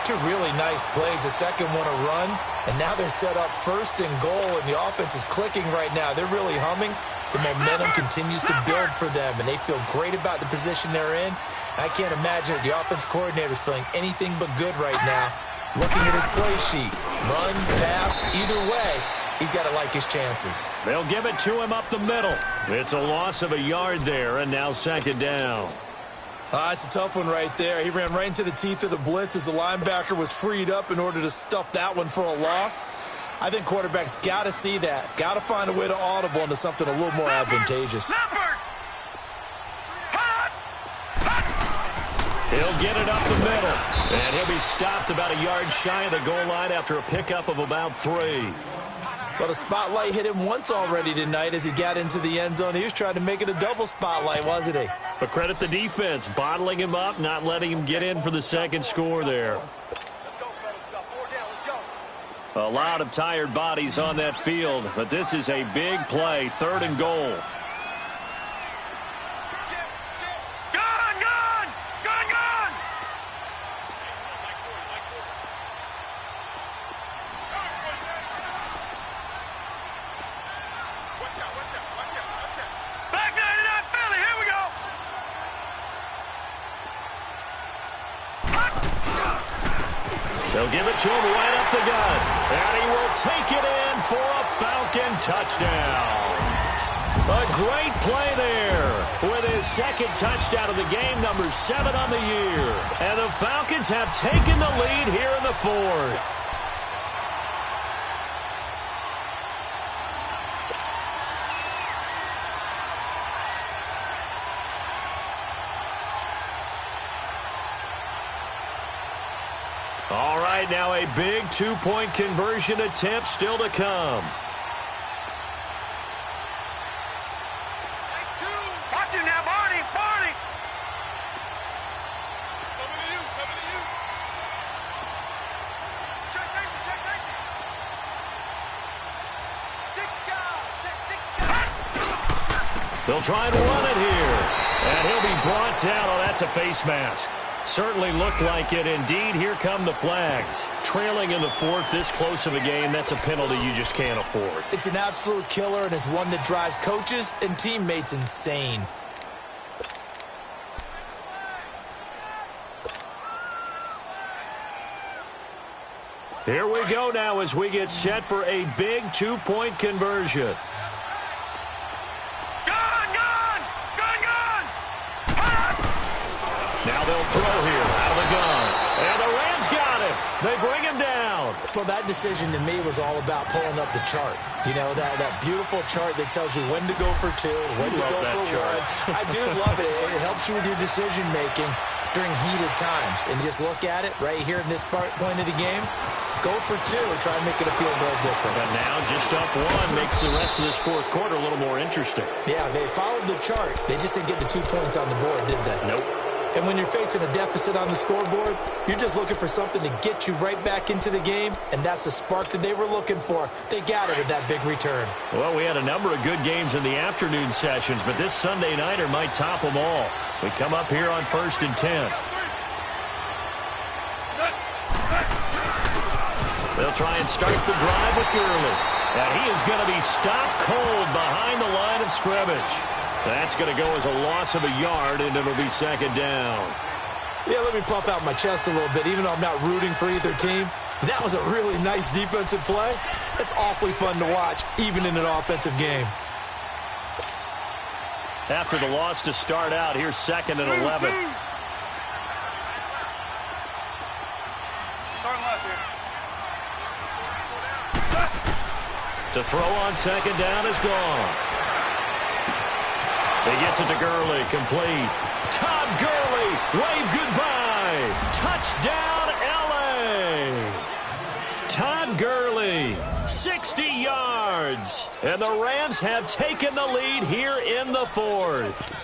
2 really nice plays. The second one a run, and now they're set up 1st and goal, and the offense is clicking right now. They're really humming. The momentum continues to build for them, and they feel great about the position they're in. I can't imagine the offense coordinator is feeling anything but good right now. Looking at his play sheet, run, pass, either way, he's got to like his chances.
They'll give it to him up the middle. It's a loss of a yard there, and now 2nd down.
It's a tough one right there. He ran right into the teeth of the blitz as the linebacker was freed up in order to stuff that one for a loss. I think quarterbacks got to see that. Got to find a way to audible into something a little more advantageous.
He'll get it up the middle. And he'll be stopped about a yard shy of the goal line after a pickup of about 3.
Well, the spotlight hit him once already tonight as he got into the end zone. He was trying to make it a double spotlight, wasn't he?
But credit the defense, bottling him up, not letting him get in for the second score there. A lot of tired bodies on that field, but this is a big play, 3rd and goal. They'll give it to him right up the gut. And he will take it in for a Falcon touchdown. A great play there with his second touchdown of the game, number 7 on the year. And the Falcons have taken the lead here in the 4th. All right, now a big 2-point conversion attempt still to come.
Watch it now, Barney, Barney. Coming to you. Check safety.
They'll try and run it here. And he'll be brought down. Oh, that's a face mask. Certainly looked like it. Indeed, here come the flags. Trailing in the 4th, this close of a game, that's a penalty you just can't afford.
It's an absolute killer, and it's one that drives coaches and teammates insane.
Here we go now as we get set for a big 2-point conversion. Now they'll throw here out of the gun. And the Rams got him. They bring him down.
Well, that decision to me was all about pulling up the chart. You know, that beautiful chart that tells you when to go for 2, when to go for 1. I do love it. It helps you with your decision-making during heated times. And just look at it right here in this point of the game. Go for 2. Try and make it a field goal difference.
And now just up 1 makes the rest of this 4th quarter a little more interesting.
Yeah, they followed the chart. They just didn't get the 2 points on the board, did they?
Nope.
And when you're facing a deficit on the scoreboard, you're just looking for something to get you right back into the game, and that's the spark that they were looking for. They got it with that big return.
Well, we had a number of good games in the afternoon sessions, but this Sunday nighter might top them all. We come up here on 1st and 10. They'll try and start the drive with Gurley. And he is going to be stopped cold behind the line of scrimmage. That's going to go as a loss of a yard, and it'll be 2nd down.
Yeah, let me puff out my chest a little bit. Even though I'm not rooting for either team, that was a really nice defensive play. It's awfully fun to watch, even in an offensive game.
After the loss to start out, here's 2nd and 11.
Start left here.
To throw on 2nd down is gone. He gets it to Gurley, complete. Todd Gurley, wave goodbye. Touchdown, L.A. Todd Gurley, 60 yards. And the Rams have taken the lead here in the 4th.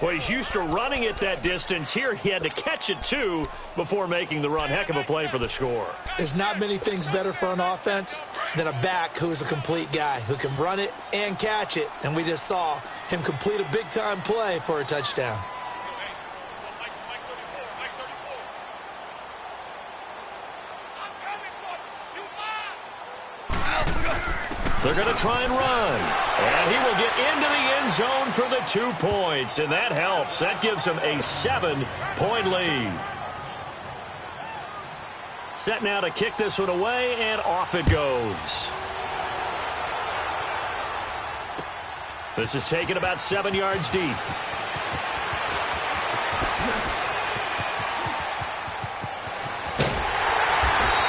Well, he's used to running it that distance. Here he had to catch it, too, before making the run. Heck of a play for the score.
There's not many things better for an offense than a back who is a complete guy, who can run it and catch it. And we just saw him complete a big-time play for a touchdown.
They're going to try and run. And he will get into the end zone for the 2 points. And that helps. That gives him a 7-point lead. Set now to kick this one away, and off it goes. This is taken about 7 yards deep.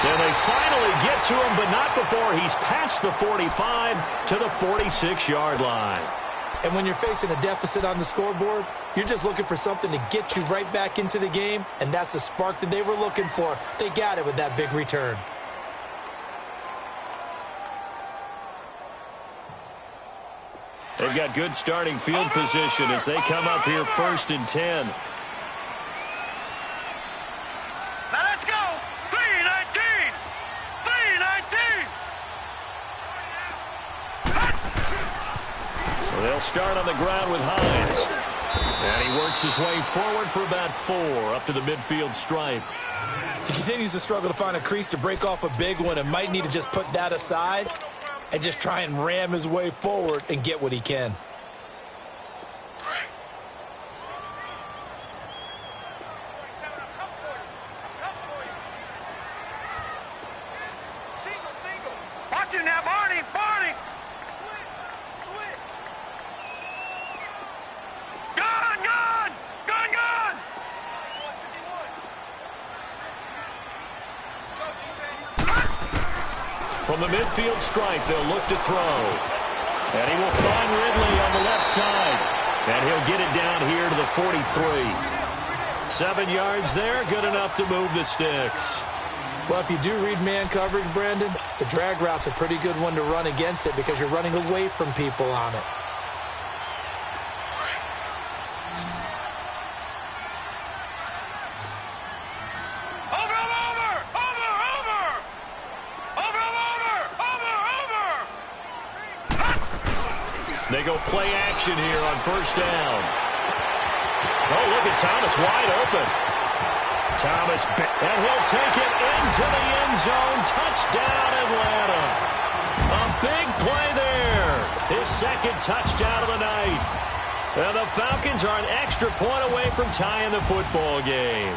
And they finally get to him, but not before he's past the 45 to the 46-yard line.
And when you're facing a deficit on the scoreboard, you're just looking for something to get you right back into the game, and that's the spark that they were looking for. They got it with that big return.
They've got good starting field position as they come up here 1st and 10.
Now let's go. 3-19. 3-19.
So they'll start on the ground with Hines. And he works his way forward for about 4 up to the midfield stripe.
He continues to struggle to find a crease to break off a big one and might need to just put that aside and just try and ram his way forward and get what he can.
Watch him now, Barney. Barney. Gun, gun. Gun, gun.
From the midfield stripe, they'll look to throw. And he will find Ridley on the left side. And he'll get it down here to the 43. 7 yards there, good enough to move the sticks.
Well, if you do read man coverage, Brandon, the drag route's a pretty good one to run against it because you're running away from people on it.
They go play action here on 1st down. Oh, look at Thomas wide open. Thomas, and he'll take it into the end zone. Touchdown, Atlanta. A big play there. His 2nd touchdown of the night. And the Falcons are an extra point away from tying the football game.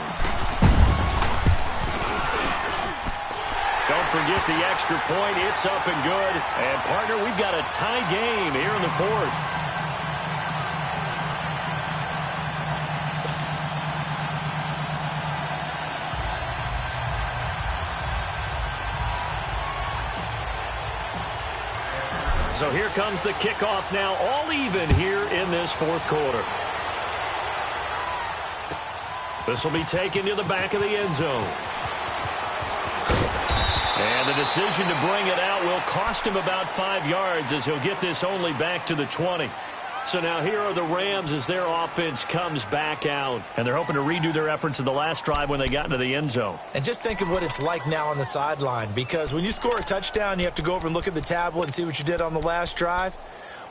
Don't forget the extra point. It's up and good. And, partner, we've got a tie game here in the 4th. So here comes the kickoff now, all even here in this 4th quarter. This will be taken to the back of the end zone. And the decision to bring it out will cost him about 5 yards as he'll get this only back to the 20. So now here are the Rams as their offense comes back out. And they're hoping to redo their efforts in the last drive when they got into the end zone.
And just think of what it's like now on the sideline, because when you score a touchdown, you have to go over and look at the tablet and see what you did on the last drive.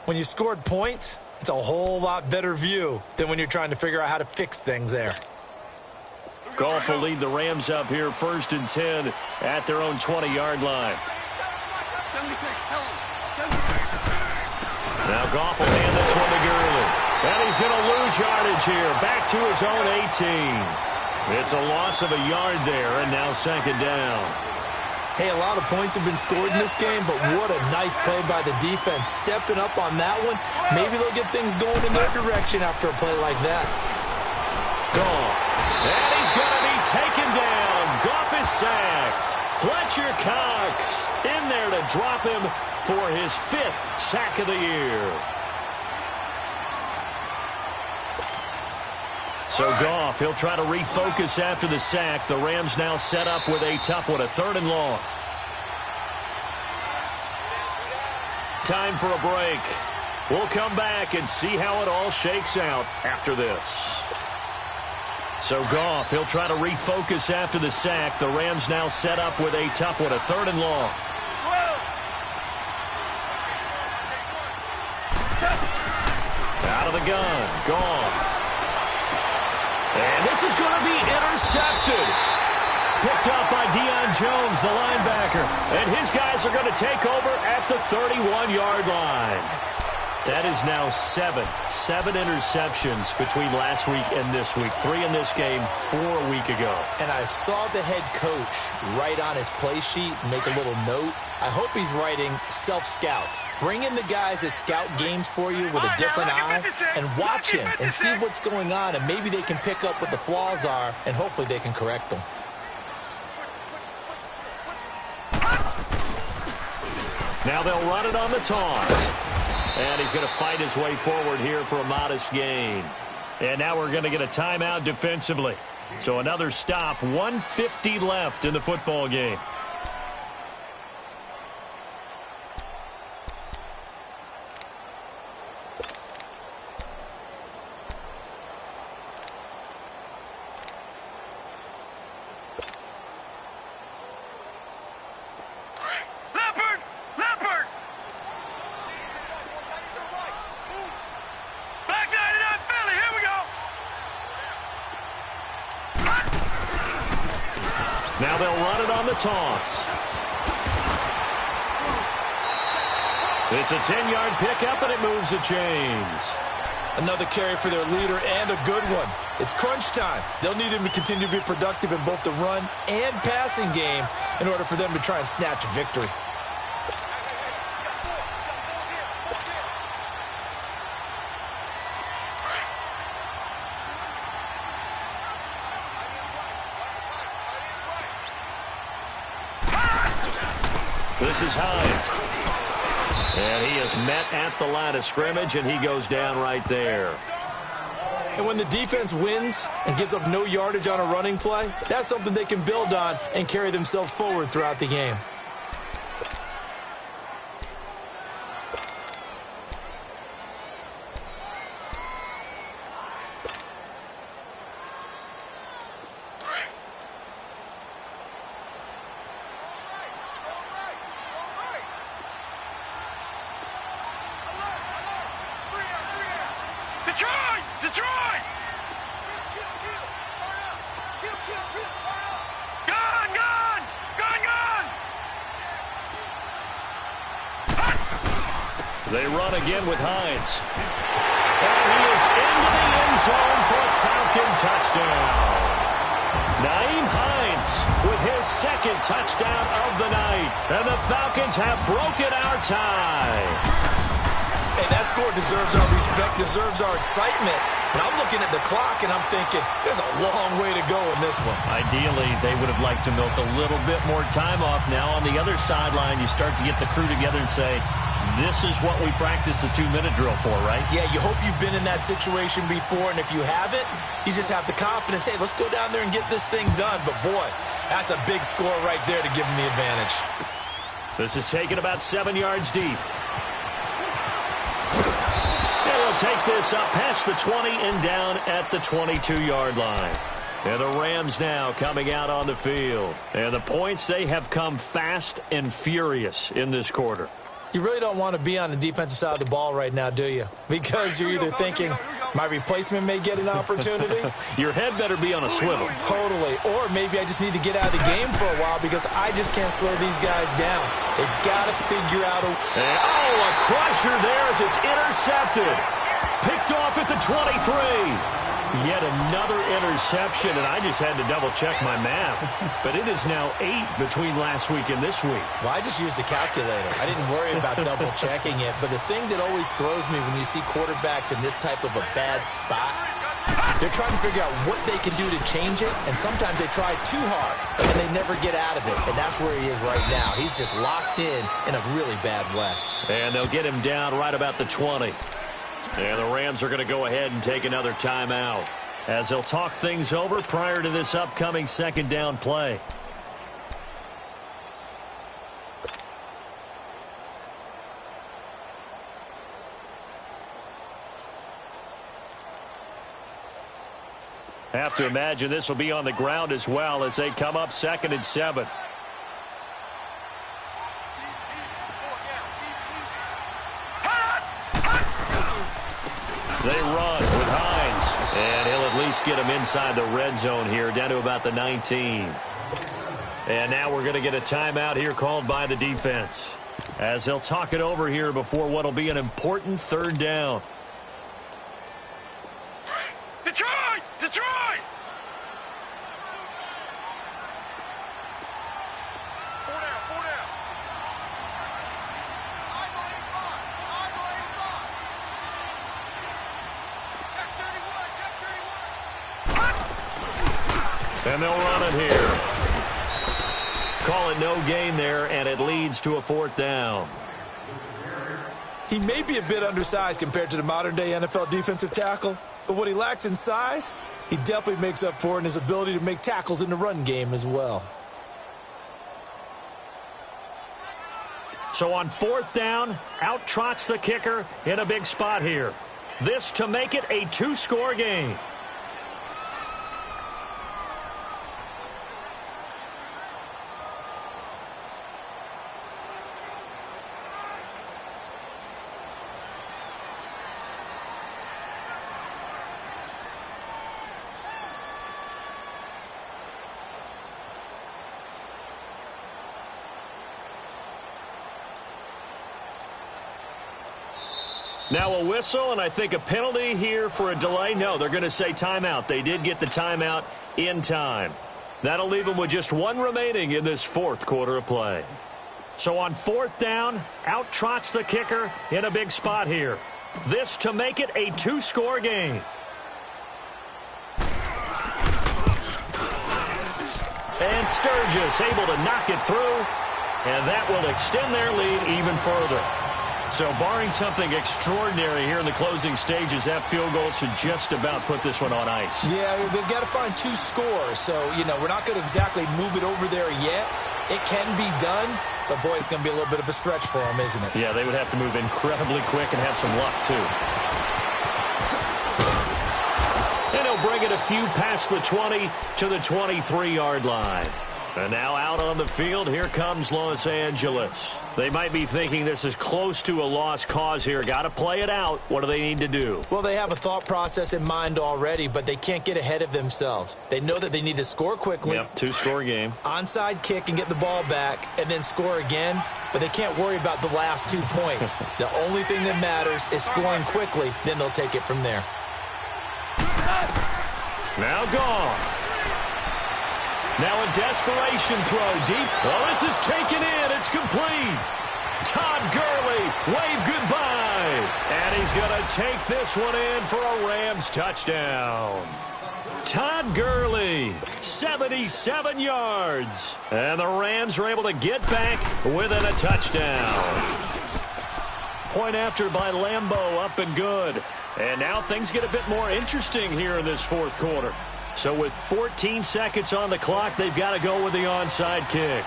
When you scored points, it's a whole lot better view than when you're trying to figure out how to fix things there.
Goff will lead the Rams up here 1st and 10 at their own 20-yard line. Now Goff will hand this one to Gurley. And he's going to lose yardage here. Back to his own 18. It's a loss of a yard there, and now 2nd down.
Hey, a lot of points have been scored in this game, but what a nice play by the defense. Stepping up on that one, maybe they'll get things going in their direction after a play like that.
Goff. And he's going to be taken down. Goff is sacked. Fletcher Cox in there to drop him for his 5th sack of the year. So Goff, he'll try to refocus after the sack. The Rams now set up with a tough one, a 3rd and long. Time for a break. We'll come back and see how it all shakes out after this. So Goff, he'll try to refocus after the sack. The Rams now set up with a tough one, a 3rd and long. Out of the gun, Goff. And this is going to be intercepted. Picked up by Deion Jones, the linebacker. And his guys are going to take over at the 31-yard line. That is now 7 interceptions between last week and this week. 3 in this game, 4 a week ago.
And I saw the head coach write on his play sheet, make a little note. I hope he's writing self-scout. Bring in the guys that scout games for you with a different eye and watch him and see what's going on, and maybe they can pick up what the flaws are, and hopefully they can correct them.
Now they'll run it on the toss. And he's going to fight his way forward here for a modest gain. And now we're going to get a timeout defensively. So another stop, 1:50 left in the football game. Now they'll run it on the toss. It's a 10-yard pickup, and it moves the chains.
Another carry for their leader, and a good one. It's crunch time. They'll need him to continue to be productive in both the run and passing game in order for them to try and snatch a victory.
This is Hines. And he is met at the line of scrimmage, and he goes down right there.
And when the defense wins and gives up no yardage on a running play, that's something they can build on and carry themselves forward throughout the game.
They run again with Hines. And he is into the end zone for a Falcon touchdown. Naeem Hines with his second touchdown of the night. And the Falcons have broken our tie.
Hey, that score deserves our respect, deserves our excitement. But I'm looking at the clock, and I'm thinking, there's a long way to go in this one.
Ideally, they would have liked to milk a little bit more time off. Now, on the other sideline, you start to get the crew together and say, this is what we practiced the 2-minute drill for, right? Yeah, you hope you've been in that situation before, and if you haven't, you just have the confidence, hey, let's go down there and get this thing done. But, boy, that's a big score right there to give them the advantage. This is taken about 7 yards deep. And we'll take this up past the 20 and down at the 22-yard line. And the Rams now coming out on the field. And the points, they have come fast and furious in this quarter.
You really don't want to be on the defensive side of the ball right now, do you? Because you're either thinking, my replacement may get an opportunity.
Your head better be on a swivel.
Totally. Or maybe I just need to get out of the game for a while because I just can't slow these guys down. They've got to figure out a...
Oh, a crusher there as it's intercepted. Picked off at the 23. Yet another interception, and I just had to double-check my math. But it is now 8 between last week and this week.
Well, I just used a calculator. I didn't worry about double-checking it. But the thing that always throws me when you see quarterbacks in this type of a bad spot, they're trying to figure out what they can do to change it, and sometimes they try too hard, and they never get out of it. And that's where he is right now. He's just locked in a really bad way.
And they'll get him down right about the 20. And the Rams are going to go ahead and take another timeout as they'll talk things over prior to this upcoming second down play. Have to imagine this will be on the ground as well as they come up 2nd and 7. They run with Hines, and he'll at least get him inside the red zone here, down to about the 19. And now we're going to get a timeout here called by the defense as they'll talk it over here before what will be an important 3rd down.
Detroit! Detroit!
And they'll run it here. Call it no gain there, and it leads to a 4th down.
He may be a bit undersized compared to the modern-day NFL defensive tackle, but what he lacks in size, he definitely makes up for in his ability to make tackles in the run game as well.
So on 4th down, out trots the kicker in a big spot here. This to make it a 2-score game. Now a whistle, and I think a penalty here for a delay. No, they're going to say timeout. They did get the timeout in time. That'll leave them with just 1 remaining in this 4th quarter of play. So on 4th down, out trots the kicker in a big spot here. This to make it a 2-score game. And Sturgis able to knock it through, and that will extend their lead even further. So barring something extraordinary here in the closing stages, that field goal should just about put this one on ice.
Yeah, they've got to find 2 scores. So, we're not going to exactly move it over there yet. It can be done, but, boy, it's going to be a little bit of a stretch for them, isn't it?
Yeah, they would have to move incredibly quick and have some luck, too. And he'll bring it a few past the 20 to the 23-yard line. And now out on the field, here comes Los Angeles. They might be thinking this is close to a lost cause here. Got to play it out. What do they need to do?
Well, they have a thought process in mind already, but they can't get ahead of themselves. They know that they need to score quickly.
Yep, 2-score game.
Onside kick and get the ball back and then score again, but they can't worry about the last 2 points. The only thing that matters is scoring quickly, then they'll take it from there.
Now gone. Now a desperation throw deep. Oh, this is taken in. It's complete. Todd Gurley, wave goodbye. And he's going to take this one in for a Rams touchdown. Todd Gurley, 77 yards. And the Rams are able to get back within a touchdown. Point after by Lambeau, up and good. And now things get a bit more interesting here in this 4th quarter. So with 14 seconds on the clock, they've got to go with the onside kick.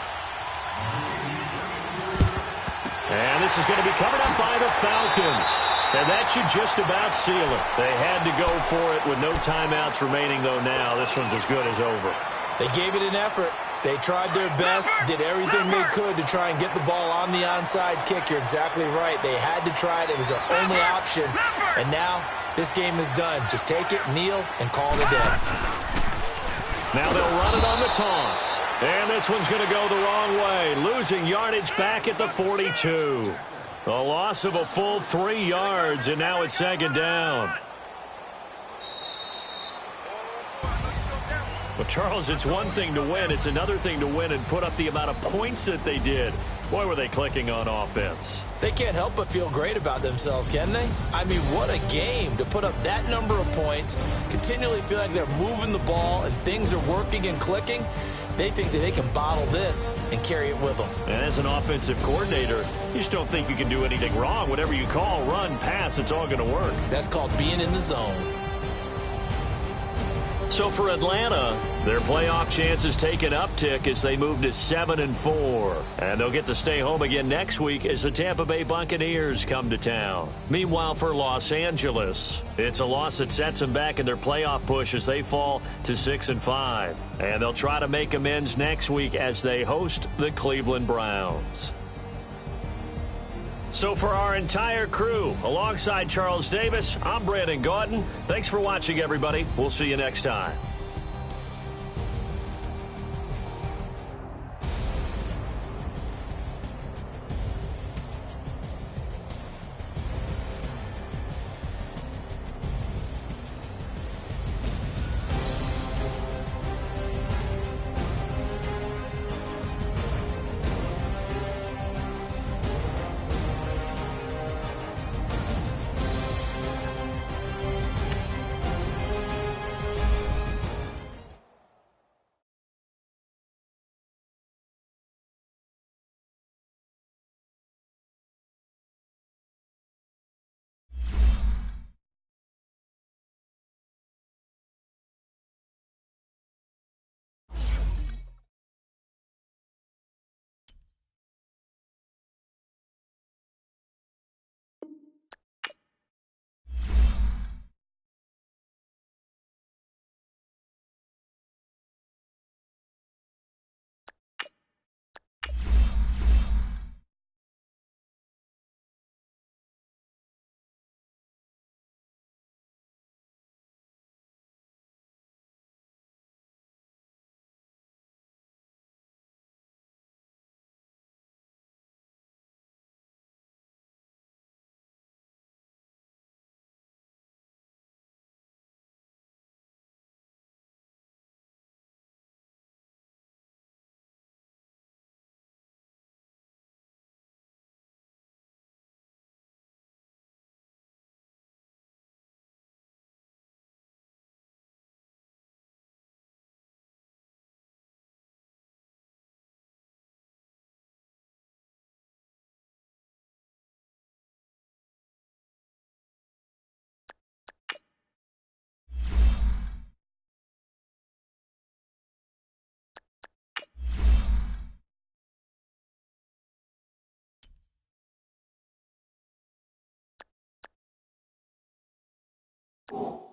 And this is going to be covered up by the Falcons. And that should just about seal it. They had to go for it with no timeouts remaining, though now. This one's as good as over.
They gave it an effort. They tried their best, did everything they could to try and get the ball on the onside kick. You're exactly right. They had to try it. It was their only option. And now this game is done. Just take it, kneel, and call it a day.
Now they'll run it on the toss. And this one's going to go the wrong way. Losing yardage back at the 42. A loss of a full 3 yards, and now it's 2nd down. Well, Charles, it's one thing to win. It's another thing to win and put up the amount of points that they did. Boy, were they clicking on offense.
They can't help but feel great about themselves, can they? I mean, what a game to put up that number of points, continually feel like they're moving the ball and things are working and clicking. They think that they can bottle this and carry it with them.
And as an offensive coordinator, you just don't think you can do anything wrong. Whatever you call, run, pass, it's all going to work.
That's called being in the zone.
So for Atlanta, their playoff chances take an uptick as they move to 7-4. And they'll get to stay home again next week as the Tampa Bay Buccaneers come to town. Meanwhile, for Los Angeles, it's a loss that sets them back in their playoff push as they fall to 6-5. And they'll try to make amends next week as they host the Cleveland Browns. So for our entire crew, alongside Charles Davis, I'm Brandon Gaudin. Thanks for watching, everybody. We'll see you next time.
You